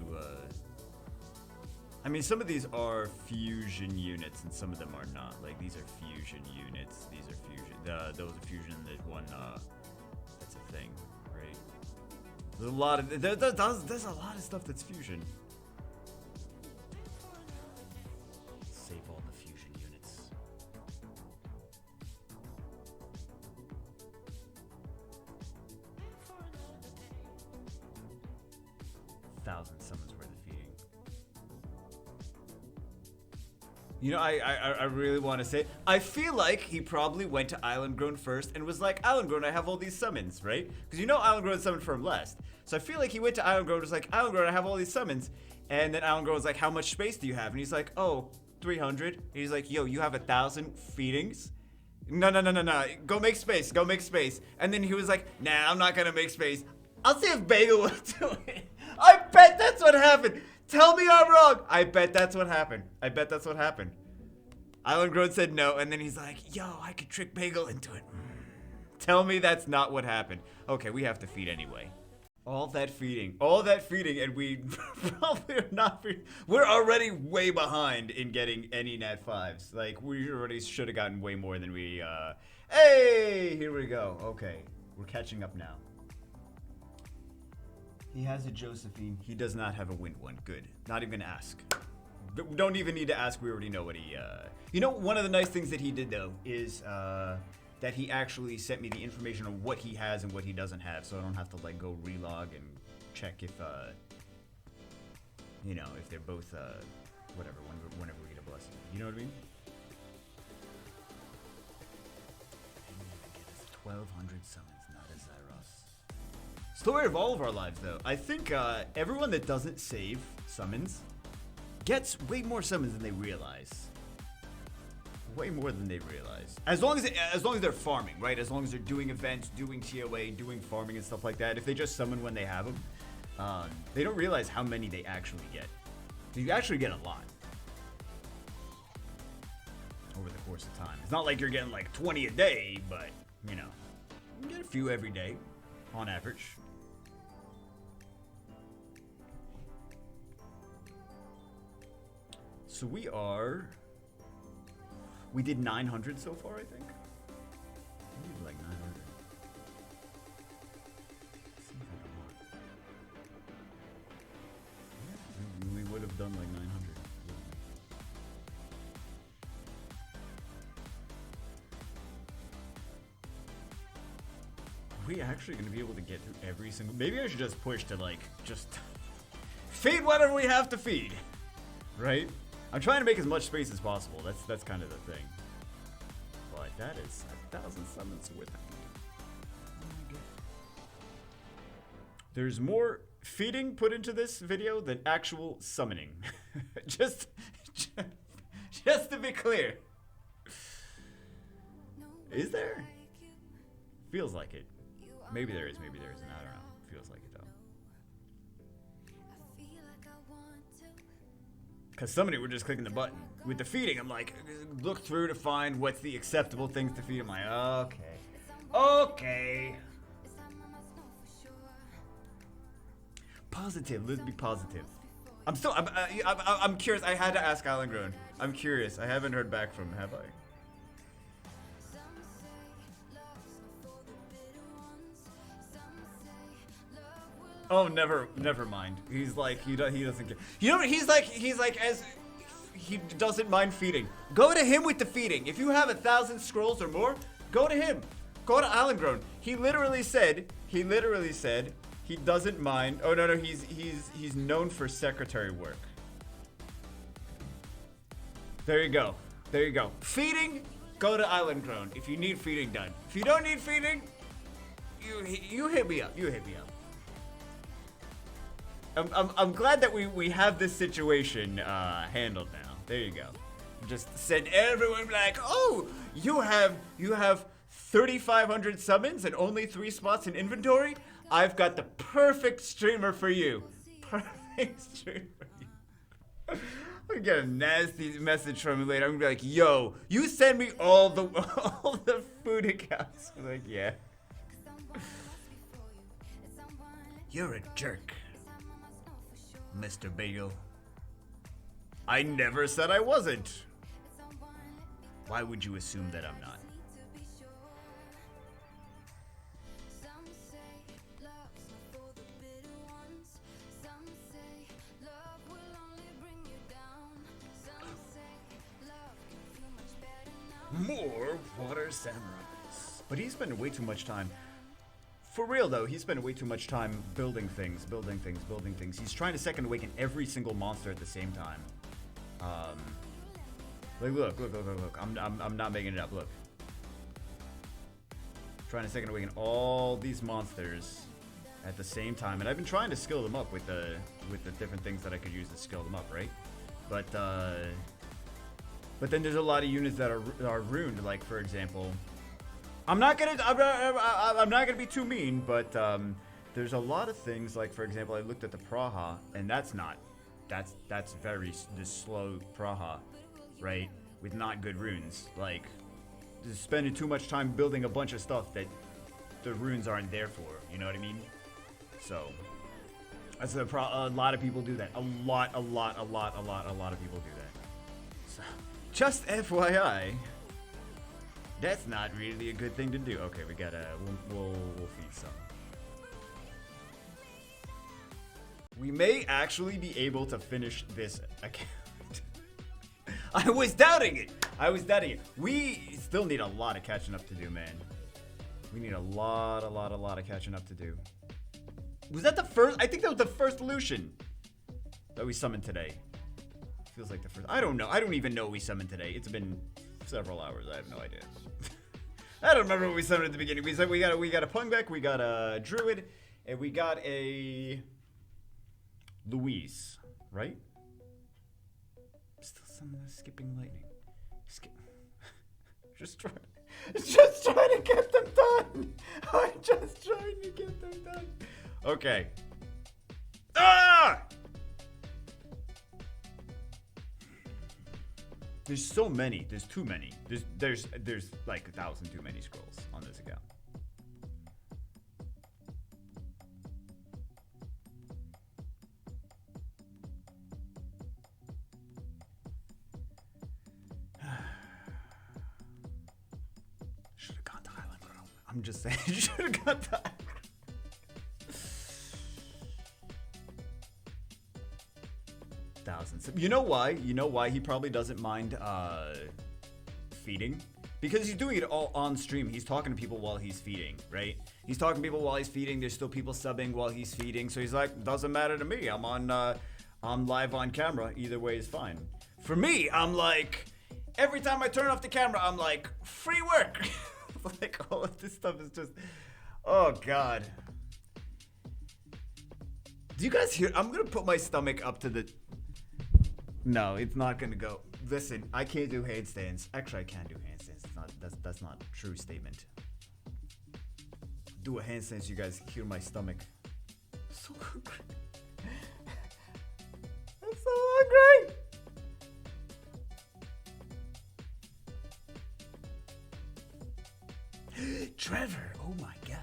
I mean, some of these are fusion units and some of them are not. Like, these are fusion units. These are fusion. Those are fusion. There's one, that's a thing, right? There's a lot of there's a lot of stuff that's fusion. Save all the fusion units. Thousand summons worth of feeding. You know, I really want to say, I feel like he probably went to Island Grown first and was like, Island Grown, I have all these summons, right? Because you know Island Grown summoned for him last. So I feel like he went to Island Grown and was like, Island Grown, I have all these summons. And then Island Grown was like, how much space do you have? And he's like, oh, 300. And he's like, yo, you have 1,000 feedings? No. Go make space. Go make space. And then he was like, nah, I'm not going to make space. I'll see if Bagel will do it. I bet that's what happened. Tell me I'm wrong. I bet that's what happened. Island Grown said no, and then he's like, yo, I could trick Bagel into it. Tell me that's not what happened. Okay, we have to feed anyway. All that feeding, and we probably are not. We're already way behind in getting any Nat 5s. Like, we already should have gotten way more than we, Hey, here we go. Okay, we're catching up now. He has a Josephine. He does not have a Wind one. Good. Not even ask. Don't even need to ask. We already know what he, You know, one of the nice things that he did, though, is, that he actually sent me the information on what he has and what he doesn't have, so I don't have to, like, go relog and check if, you know, if they're both, whatever, whenever we get a blessing. You know what I mean? 1,200 summons, not a Zyros. Story of all of our lives, though. I think everyone that doesn't save summons gets way more summons than they realize. Way more than they realize. As long as they're farming, right? As long as they're doing events, doing TOA, doing farming and stuff like that. If they just summon when they have them, they don't realize how many they actually get. You actually get a lot over the course of time. It's not like you're getting like 20 a day, but you know, you get a few every day on average. So we did 900 so far, I think. We did like 900. Seems like a lot. Yeah, we would have done like 900. Are we actually going to be able to get through every single... Maybe I should just push to like, just feed whatever we have to feed, right? I'm trying to make as much space as possible. That's kind of the thing. But that is 1,000 summons with. There's more feeding put into this video than actual summoning. just to be clear. Is there? Feels like it. Maybe there is, maybe there isn't. I don't know. Feels like it though. Because summoning, we're just clicking the button. With the feeding, I'm like, look through to find what's the acceptable things to feed. I'm like, okay. Positive, let's be positive. I'm curious. I had to ask Island Grown. I'm curious. I haven't heard back from him, have I? Oh, never mind. He's like, he doesn't care. You know what? He's like, as he doesn't mind feeding. Go to him with the feeding. If you have 1,000 scrolls or more, go to him. Go to Island Grown. He literally said he doesn't mind. Oh no, he's known for secretary work. There you go. Feeding, go to Island Grown if you need feeding done. If you don't need feeding, you hit me up. I'm glad that we have this situation handled now. There you go. Just send everyone like, oh, you have 3,500 summons and only 3 spots in inventory. I've got the perfect streamer for you. Perfect streamer for you. I'm gonna get a nasty message from him later. I'm gonna be like, yo, you send me all the food accounts. I'm like, yeah. You're a jerk, Mr. Bagel. I never said I wasn't. Why would you assume that I'm not? Sir Samurai. But he spent way too much time. For real though, he spent way too much time building things. He's trying to second awaken every single monster at the same time. Like look. I'm not making it up. Look. Trying to second awaken all these monsters at the same time, and I've been trying to skill them up with the different things that I could use to skill them up, right? But then there's a lot of units that are ruined. Like for example, I'm not gonna be too mean, but there's a lot of things. Like for example, I looked at the Praha, and that's very slow Praha, right? With not good runes, like. Just spending too much time building a bunch of stuff that the runes aren't there for. You know what I mean? So that's a lot of people do that. A lot of people do that. So just FYI, that's not really a good thing to do. Okay, we gotta we'll feed some. We may actually be able to finish this account. I was doubting it. We still need a lot of catching up to do, man. We need a lot of catching up to do. Was that the first? I think that was the first Lucian that we summoned today. Feels like the first. I don't know. I don't even know what we summoned today. It's been several hours. I have no idea. I don't remember what we summoned at the beginning. We said we got a Pungbeck, we got a Druid, and we got a Louise, right? Still summoning Skipping Lightning. Just trying to get them done. I'm just trying to get them done. Okay. Ah! There's so many. There's too many. There's like 1,000 too many scrolls on this account. I'm just saying, you should have got that. Thousands. You know why? You know why he probably doesn't mind feeding? Because he's doing it all on stream. He's talking to people while he's feeding, right? He's talking to people while he's feeding. There's still people subbing while he's feeding. So he's like, doesn't matter to me. I'm live on camera. Either way is fine. For me, I'm like, every time I turn off the camera, I'm like, free work. Like all of this stuff is just, oh god. Do you guys hear? I'm gonna put my stomach up to the. No, it's not gonna go. Listen, I can't do handstands. Actually, I can do handstands. That's not a true statement. Do a handstand so you guys hear my stomach. I'm so hungry. I'm so hungry. Trevor, oh my god.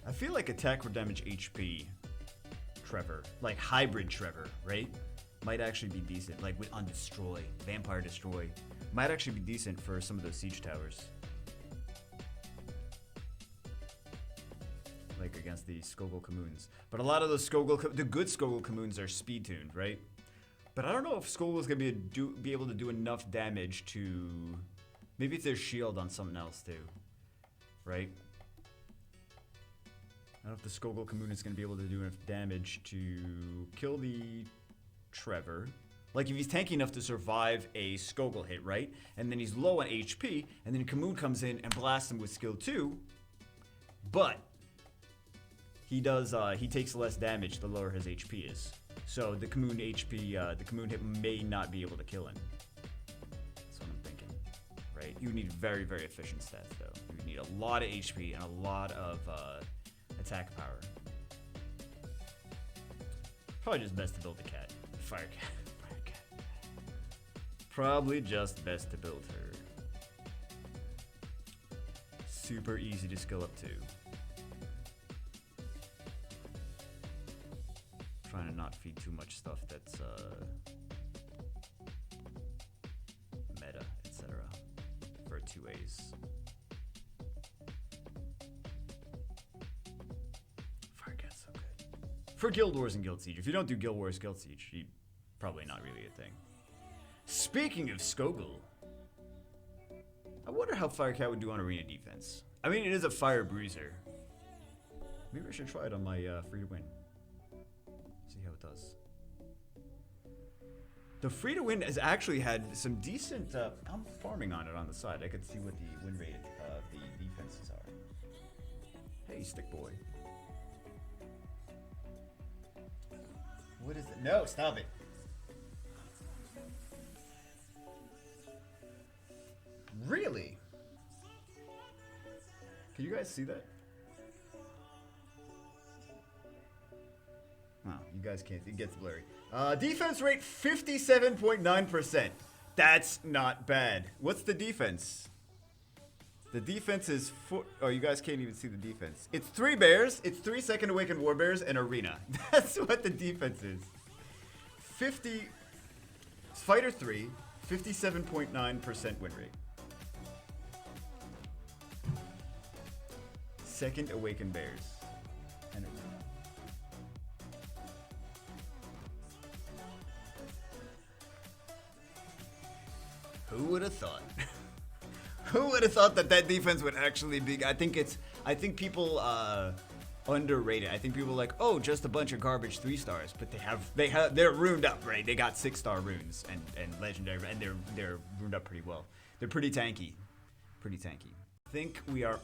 I feel like attack or damage HP Trevor, like hybrid Trevor, right? Might actually be decent, like on Destroy, Vampire Destroy. Might actually be decent for some of those siege towers. Like against the Skogul Communes. But a lot of those the good Skogul Communes are speed tuned, right? But I don't know if Skogul's gonna be able to do enough damage to, maybe if there's shield on something else too. Right? I don't know if the Skogul Commune is going to be able to do enough damage to kill the Trevor. Like if he's tanky enough to survive a Skogul hit, right? And then he's low on HP, and then Commune comes in and blasts him with skill 2. But he takes less damage the lower his HP is. So the Commune HP, the Commune hit may not be able to kill him. That's what I'm thinking. Right? You need very, very efficient stats though. You need a lot of HP and a lot of attack power. Probably just best to build a cat. Fire cat. Probably just best to build her. Super easy to skill up to. Trying to not feed too much stuff that's meta, etc. for 2As. Firecat's so good. For Guild Wars and Guild Siege. If you don't do Guild Wars, Guild Siege, probably not really a thing. Speaking of Skogul, I wonder how Firecat would do on arena defense. I mean, it is a fire bruiser. Maybe I should try it on my free to win. See how it does. The free to win has actually had some decent. I'm farming on it on the side. I could see what the win rate of the defenses are. Hey, stick boy. What is it? No, stop it. Really? Can you guys see that? Wow, you guys can't. It gets blurry. Defense rate 57.9%. That's not bad. What's the defense? The defense is oh, you guys can't even see the defense. It's 3 bears. It's 3 Second Awakened War Bears and Arena. That's what the defense is. 50 Fighter 3, 57.9% win rate. Second Awakened Bears and Arena. Who would have thought? Who would have thought that that defense would actually be? I think people underrate it. I think people are like, oh, just a bunch of garbage 3 stars, but they're runed up, right? They got 6-star runes and legendary, and they're runed up pretty well. They're pretty tanky, I think we are.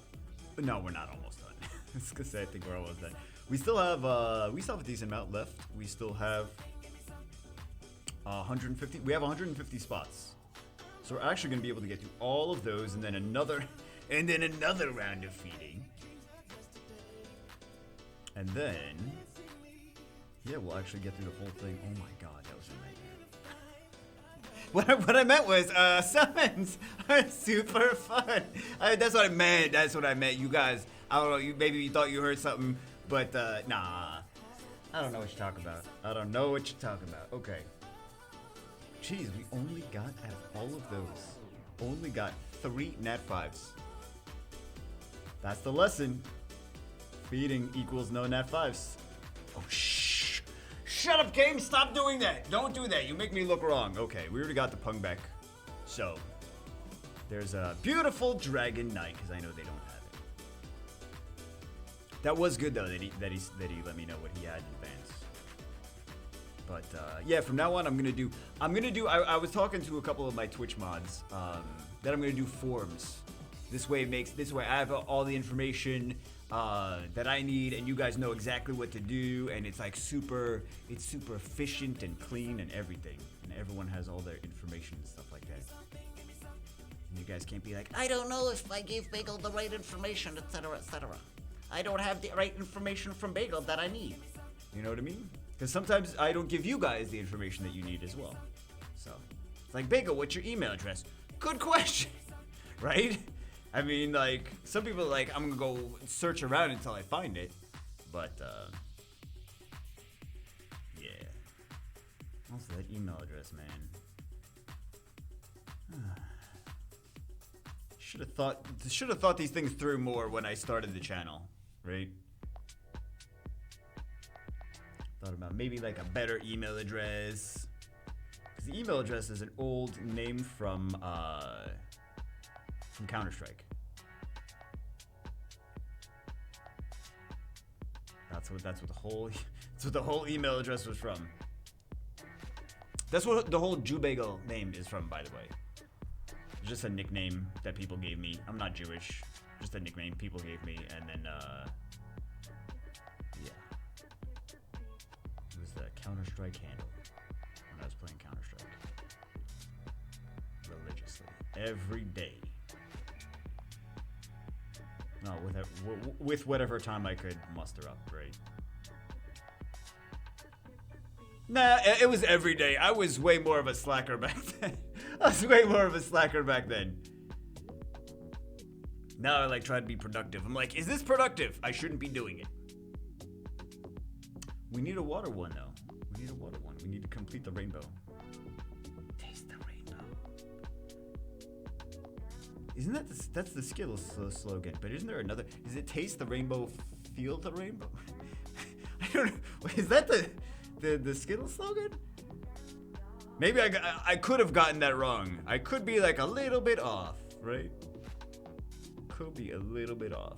No, we're not almost done. I was gonna say I think we're almost done. We still have a decent amount left. We still have 150. We have 150 spots. So we're actually going to be able to get through all of those and then another round of feeding. And then, yeah, we'll actually get through the whole thing. Oh my god, that was a nightmare. What I meant was, summons are super fun. That's what I meant. That's what I meant. You guys, I don't know, maybe you thought you heard something, but nah. I don't know what you're talking about. Okay. Jeez, we only got, out of all of those, only got 3 nat 5s. That's the lesson. Feeding equals no nat 5s. Oh, shh. Shut up, game. Stop doing that. Don't do that. You make me look wrong. Okay, we already got the Pung back. So, there's a beautiful Dragon Knight, because I know they don't have it. That was good, though, that he let me know what he had in advance. But yeah, from now on, I'm gonna do. I was talking to a couple of my Twitch mods that I'm gonna do forums. This way I have all the information that I need, and you guys know exactly what to do, and it's like super efficient and clean and everything, and everyone has all their information and stuff like that. And you guys can't be like, I don't know if I gave Bagel the right information, etc., etc. I don't have the right information from Bagel that I need. You know what I mean? Because sometimes I don't give you guys the information that you need as well. So, it's like, Bagel, what's your email address? Good question, right? I mean, like, some people are like, I'm going to go search around until I find it. But, yeah. Also, that email address, man. Should have thought these things through more when I started the channel, right? Thought about maybe like a better email address. Because the email address is an old name from Counter-Strike. That's what the whole email address was from. That's what the whole Jubagel name is from, by the way. It's just a nickname that people gave me. I'm not Jewish. Just a nickname people gave me, and then yeah. It was the Counter-Strike handle when I was playing Counter-Strike. Religiously. Every day. No, with whatever time I could muster up, right? Nah, it was every day. I was way more of a slacker back then. Now I like try to be productive. I'm like, is this productive? I shouldn't be doing it. We need a water one though. We need to complete the rainbow. Taste the rainbow. Isn't that that's the Skittles slogan? But isn't there another? Is it taste the rainbow, feel the rainbow? I don't know. Is that the Skittles slogan? Maybe I could have gotten that wrong. I could be like a little bit off, right? could be a little bit off.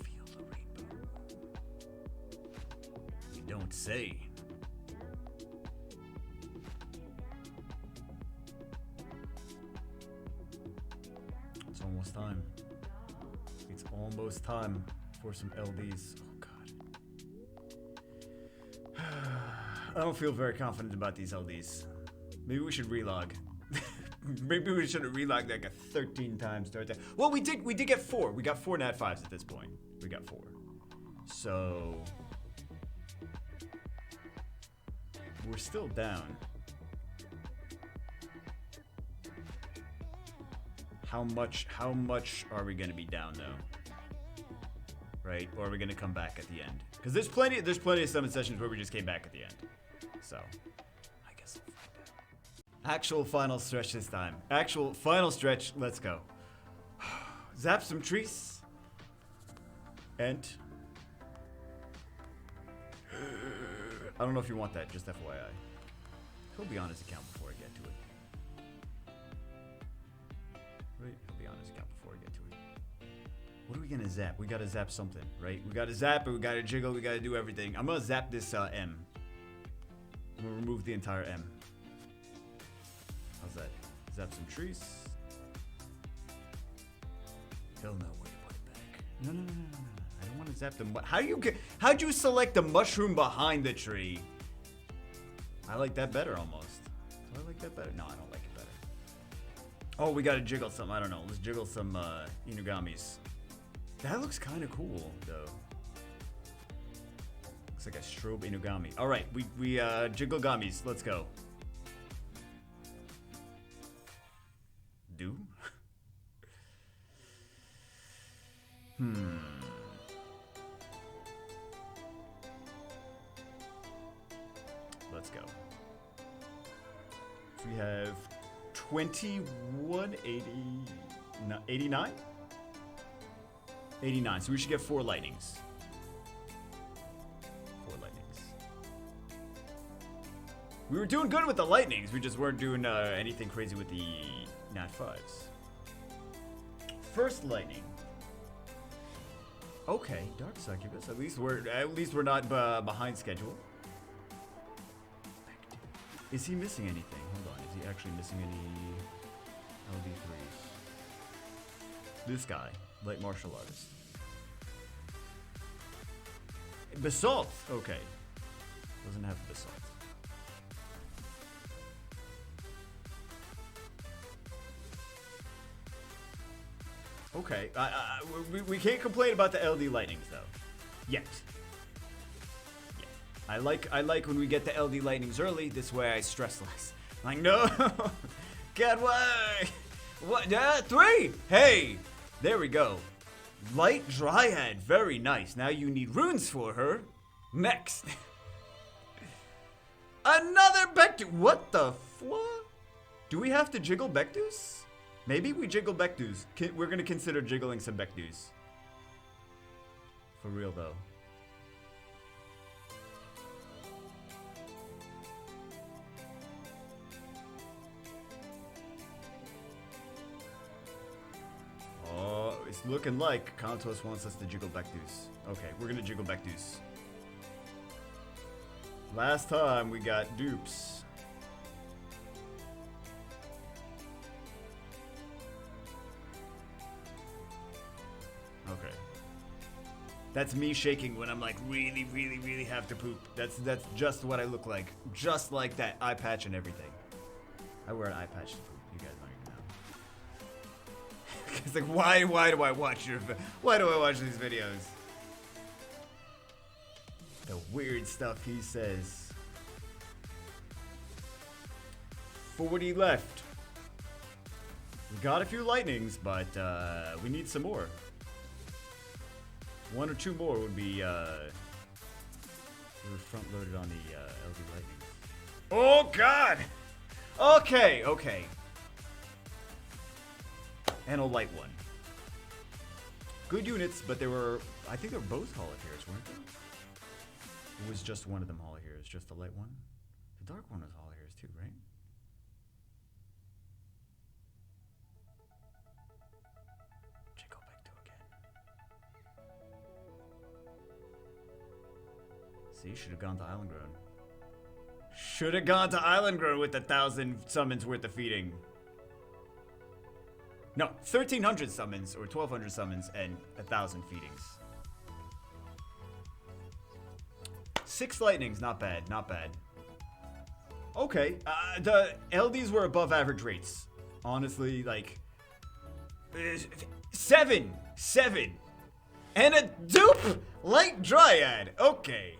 Feel the rainbow. You don't say. It's almost time. It's almost time for some LDs. Oh god. I don't feel very confident about these LDs. Maybe we should relog. Maybe we should have relogged like a 13 times start time. Well, we did get 4. We got 4 Nat 5s at this point. We got 4. So we're still down. How much are we gonna be down though? Right? Or are we gonna come back at the end? Because there's plenty of summon sessions where we just came back at the end. So I guess we'll find out. Actual final stretch this time. Actual final stretch, let's go. Zap some trees. And I don't know if you want that, just FYI. He'll be on his account before I get to it. Right? He'll be on his account before I get to it. What are we gonna zap? We gotta zap something, right? We gotta zap it, we gotta jiggle, we gotta do everything. I'm gonna zap this M. I'm gonna remove the entire M. How's that? Zap some trees. He'll know where to put it back. No. I don't want to zap the how'd you select the mushroom behind the tree? I like that better almost. Do I like that better? No, I don't like it better. Oh, we gotta jiggle some. I don't know. Let's jiggle some Inugamis. That looks kind of cool, though. Looks like a strobe Inugami. All right, we jiggle Gamis. Let's go. Do? Let's go. So we have 2180, 89? 89, so we should get 4 lightnings. 4 lightnings. We were doing good with the lightnings, we just weren't doing anything crazy with the Nat 5s. First lightning. Okay, Dark Succubus. At least we're not behind schedule. Is he missing anything? Hold on. Is he actually missing any LD3s? This guy, light martial artist. Basalt. Okay. Doesn't have basalt. Okay. We can't complain about the LD lightnings though. Yet. I like when we get the LD lightnings early. This way I stress less. I'm like, no, get away. What? 3. Hey, there we go. Light Dryad, very nice. Now you need runes for her. Next. Another Bectus. What the fuck? Do we have to jiggle Bectus? Maybe we jiggle Bectus. We're gonna consider jiggling some Bectus. For real though. Oh, it's looking like Kantos wants us to jiggle Bectus. Okay, we're gonna jiggle Bectus. Last time we got dupes. Okay. That's me shaking when I'm like really have to poop. That's just what I look like. Just like that. Eye patch and everything. I wear an eye patch to poop. You guys don't even know. It's like, why do I watch these videos? The weird stuff he says. 40 left. We got a few lightnings, but we need some more. 1 or 2 more would be we're front loaded on the LD lightning. Oh god! Okay. And a light one. Good units, but they were, I think they were both Hall of Heroes, weren't they? It was just one of them all here. It's just the light one. The dark one was all here too, right? Jingle Pecto again. See, should have gone to Island Grown. Should have gone to Island Grown with 1,000 summons worth of feeding. No, 1,300 summons or 1,200 summons and 1,000 feedings. 6 lightnings, not bad, not bad. Okay, the LDs were above average rates. Honestly, like... 7! And a dupe! Light Dryad, okay.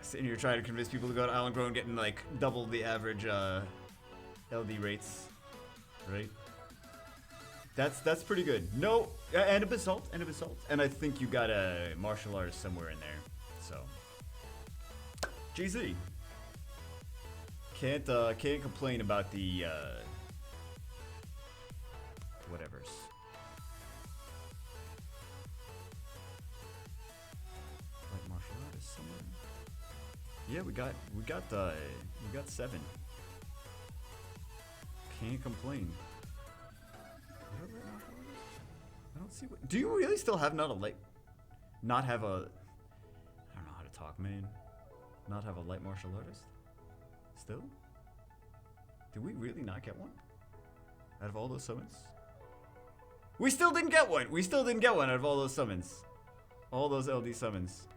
Sitting here trying to convince people to go to Island Grown, getting like double the average LD rates, right? That's pretty good. No, and a basalt, and I think you got a martial artist somewhere in there. So, GZ. Can't complain about the whatevers. Like martial artist somewhere. Yeah, we got 7. Can't complain. I don't see what. Do you really still have not have a? I don't know how to talk, man. Not have a light martial artist? Still? Did we really not get one? Out of all those summons? We still didn't get one! We still didn't get one out of all those summons. All those LD summons.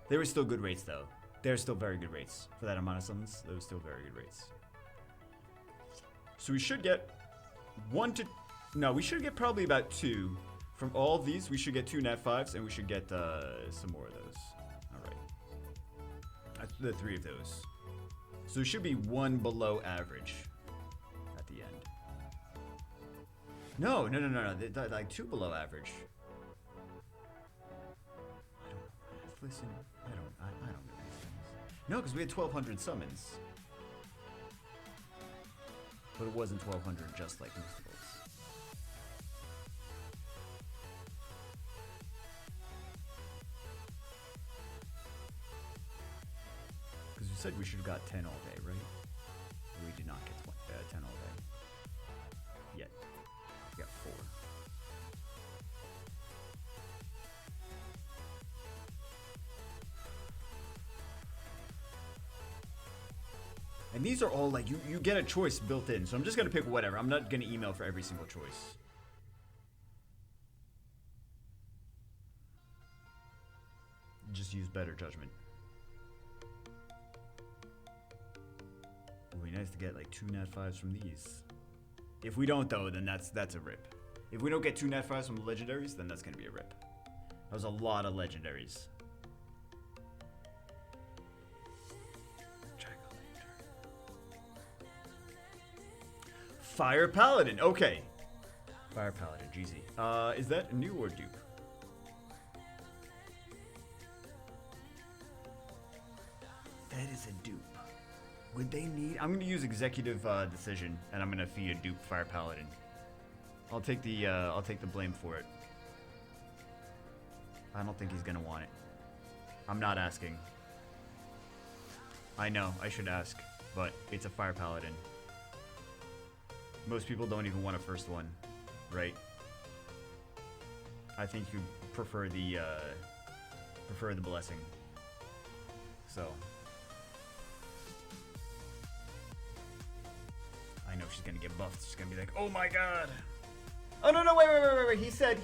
They were still good rates, though. They're still very good rates. For that amount of summons, they were still very good rates. So we should get 1 to... No, we should get probably about 2. From all of these, we should get 2 Nat 5s, and we should get some more of those. Alright. The 3 of those. So it should be 1 below average at the end. No. They're like 2 below average. Listen, I don't know these things. No, because we had 1,200 summons. But it wasn't 1,200 just like Mystibles. Because you said we should have got 10 all day, right? We did not get 10 all day. Yet. We got 4. And these are all like, you get a choice built in. So I'm just going to pick whatever. I'm not going to email for every single choice. Just use better judgment. It would be nice to get like 2 Nat 5s from these. If we don't though, then that's a rip. If we don't get 2 Nat 5s from the legendaries, then that's going to be a rip. That was a lot of legendaries. Fire Paladin, okay. Fire Paladin, GZ. Is that new or dupe? That is a dupe. Would they need? I'm gonna use executive decision, and I'm gonna feed a dupe Fire Paladin. I'll take the blame for it. I don't think he's gonna want it. I'm not asking. I know I should ask, but it's a Fire Paladin. Most people don't even want a first one, right? I think you prefer the blessing. So I know she's gonna get buffed. She's gonna be like, "Oh my god!" Oh no, wait. He said.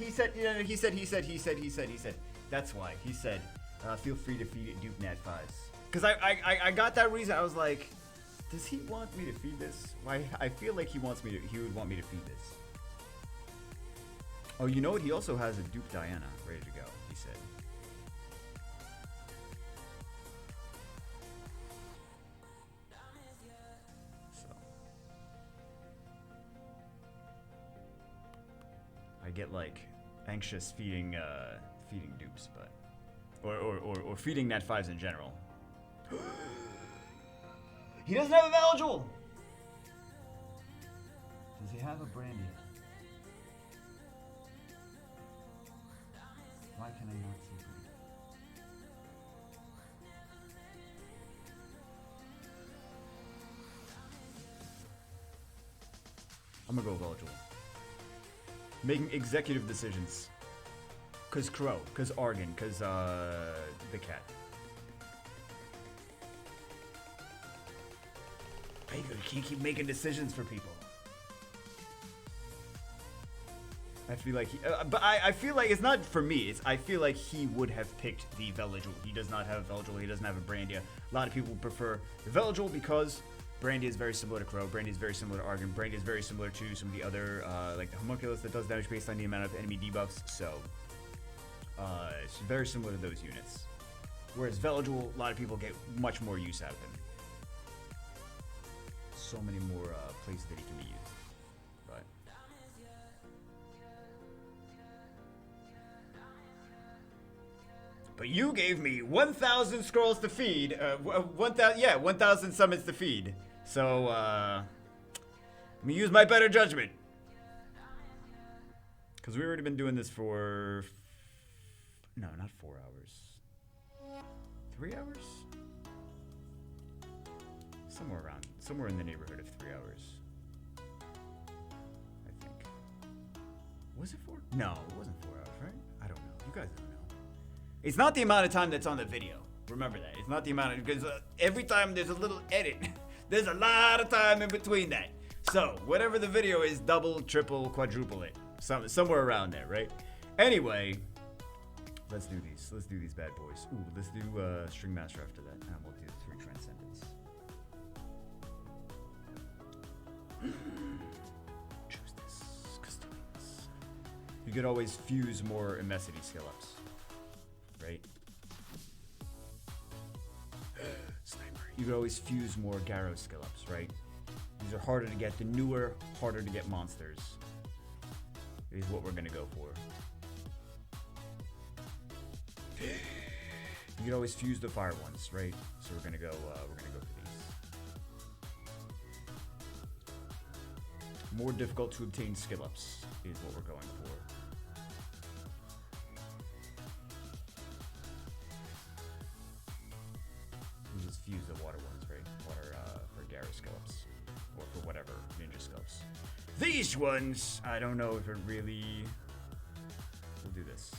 That's why he said, "Feel free to feed it dupe Nat 5s." Because I got that reason. I was like, does he want me to feed this? I feel like he would want me to feed this. Oh, you know what? He also has a dupe Diana ready to go, he said. So I get like anxious feeding dupes, but or feeding Nat 5s in general. He doesn't have a Valjul! Does he have a Brandy? Why can I not see green? I'm gonna go Veligil. Making executive decisions. Cause Crow, cause Argon, cause the cat. You can't keep making decisions for people. I feel like but I feel like it's not for me. I feel like he would have picked the Veligil. He does not have Veligil. He doesn't have a Brandia. A lot of people prefer the Veligil because Brandia is very similar to Crow. Brandia is very similar to Argon. Brandia is very similar to some of the other, like the Homunculus that does damage based on the amount of enemy debuffs. So, it's very similar to those units. Whereas Veligil, a lot of people get much more use out of him. So many more places that he can be used. But you gave me 1,000 scrolls to feed. 1,000 summons to feed. So, let me use my better judgment. Because we've already been doing this for... No, not 4 hours. 3 hours? Somewhere in the neighborhood of 3 hours. I think. Was it 4? No, it wasn't 4 hours, right? I don't know. You guys don't know. It's not the amount of time that's on the video. Remember that. It's not the amount of... Because every time there's a little edit, there's a lot of time in between that. So, whatever the video is, double, triple, quadruple it. Somewhere around there, right? Anyway, let's do these. Let's do these bad boys. Ooh, let's do String Master after that. And we'll do 3 Transcendence. Choose this. Custodians. You could always fuse more Immensity skill ups. Right? Sniper. You could always fuse more Garrow skill ups, right? These are harder to get. The newer, harder to get monsters is what we're gonna go for. You could always fuse the fire ones, right? So we're gonna go for these. More difficult to obtain skill ups is what we're going for. Just fuse the water ones, right? Water for Garrow skill ups. Or for whatever ninja skill ups. These ones, I don't know if it really... We'll do this.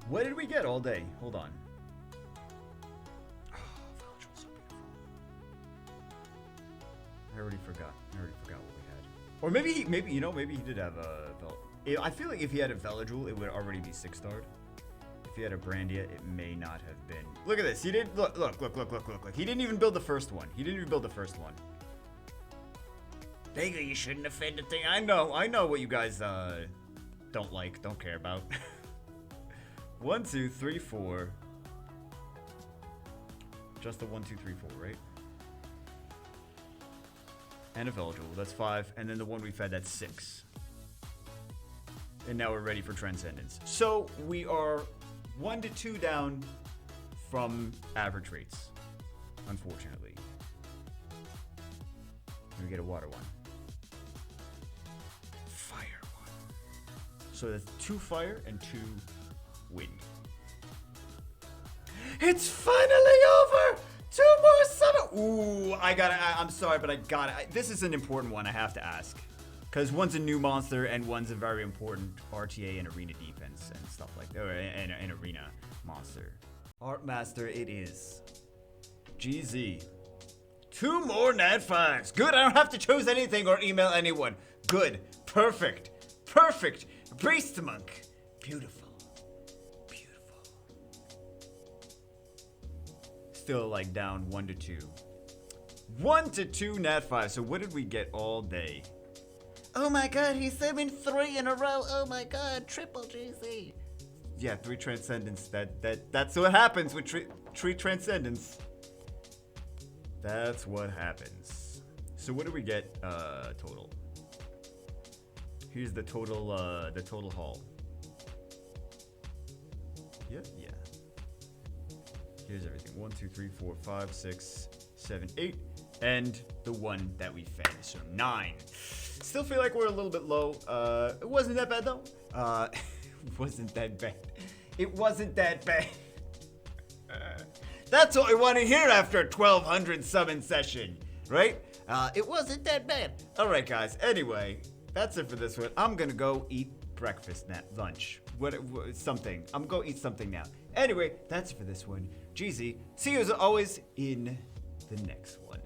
What did we get all day? Hold on. I already forgot what we had. Or maybe he did have a I feel like if he had a Veligil, it would already be 6-starred. If he had a Brandia, it may not have been. Look at this. He did look. He didn't even build the first one. Dang, you shouldn't offend the thing. I know what you guys don't care about. 1, 2, 3, 4. Just the 1, 2, 3, 4, right? And a Veligil, that's 5. And then the one we fed, that's 6. And now we're ready for Transcendence. So we are 1 to 2 down from average rates, unfortunately. And we get a water one. Fire one. So that's 2 fire and 2 wind. It's finally over! 2 more summon. Ooh, I'm sorry, but I got it. This is an important one I have to ask. Because one's a new monster and one's a very important RTA and arena defense and stuff like that. Or an arena monster. Art Master it is. GZ. 2 more Nat 5s. Good, I don't have to choose anything or email anyone. Good. Perfect. Priest Monk. Beautiful. Still like down 1 to 2. 1 to 2 Nat 5. So what did we get all day? Oh my god, he summoned 3 in a row. Oh my god, triple GC. Yeah, 3 Transcendence. That's what happens with 3 Transcendence. That's what happens. So what do we get total? Here's the total haul. Yeah. Here's everything. 1, 2, 3, 4, 5, 6, 7, 8. And the one that we fed. So 9. Still feel like we're a little bit low. It wasn't that bad though. It wasn't that bad. It wasn't that bad. That's what we want to hear after a 1200 summon session, right? It wasn't that bad. All right, guys. Anyway, that's it for this one. I'm gonna go eat breakfast, lunch, something. I'm gonna go eat something now. Anyway, that's it for this one. GZ. See you as always in the next one.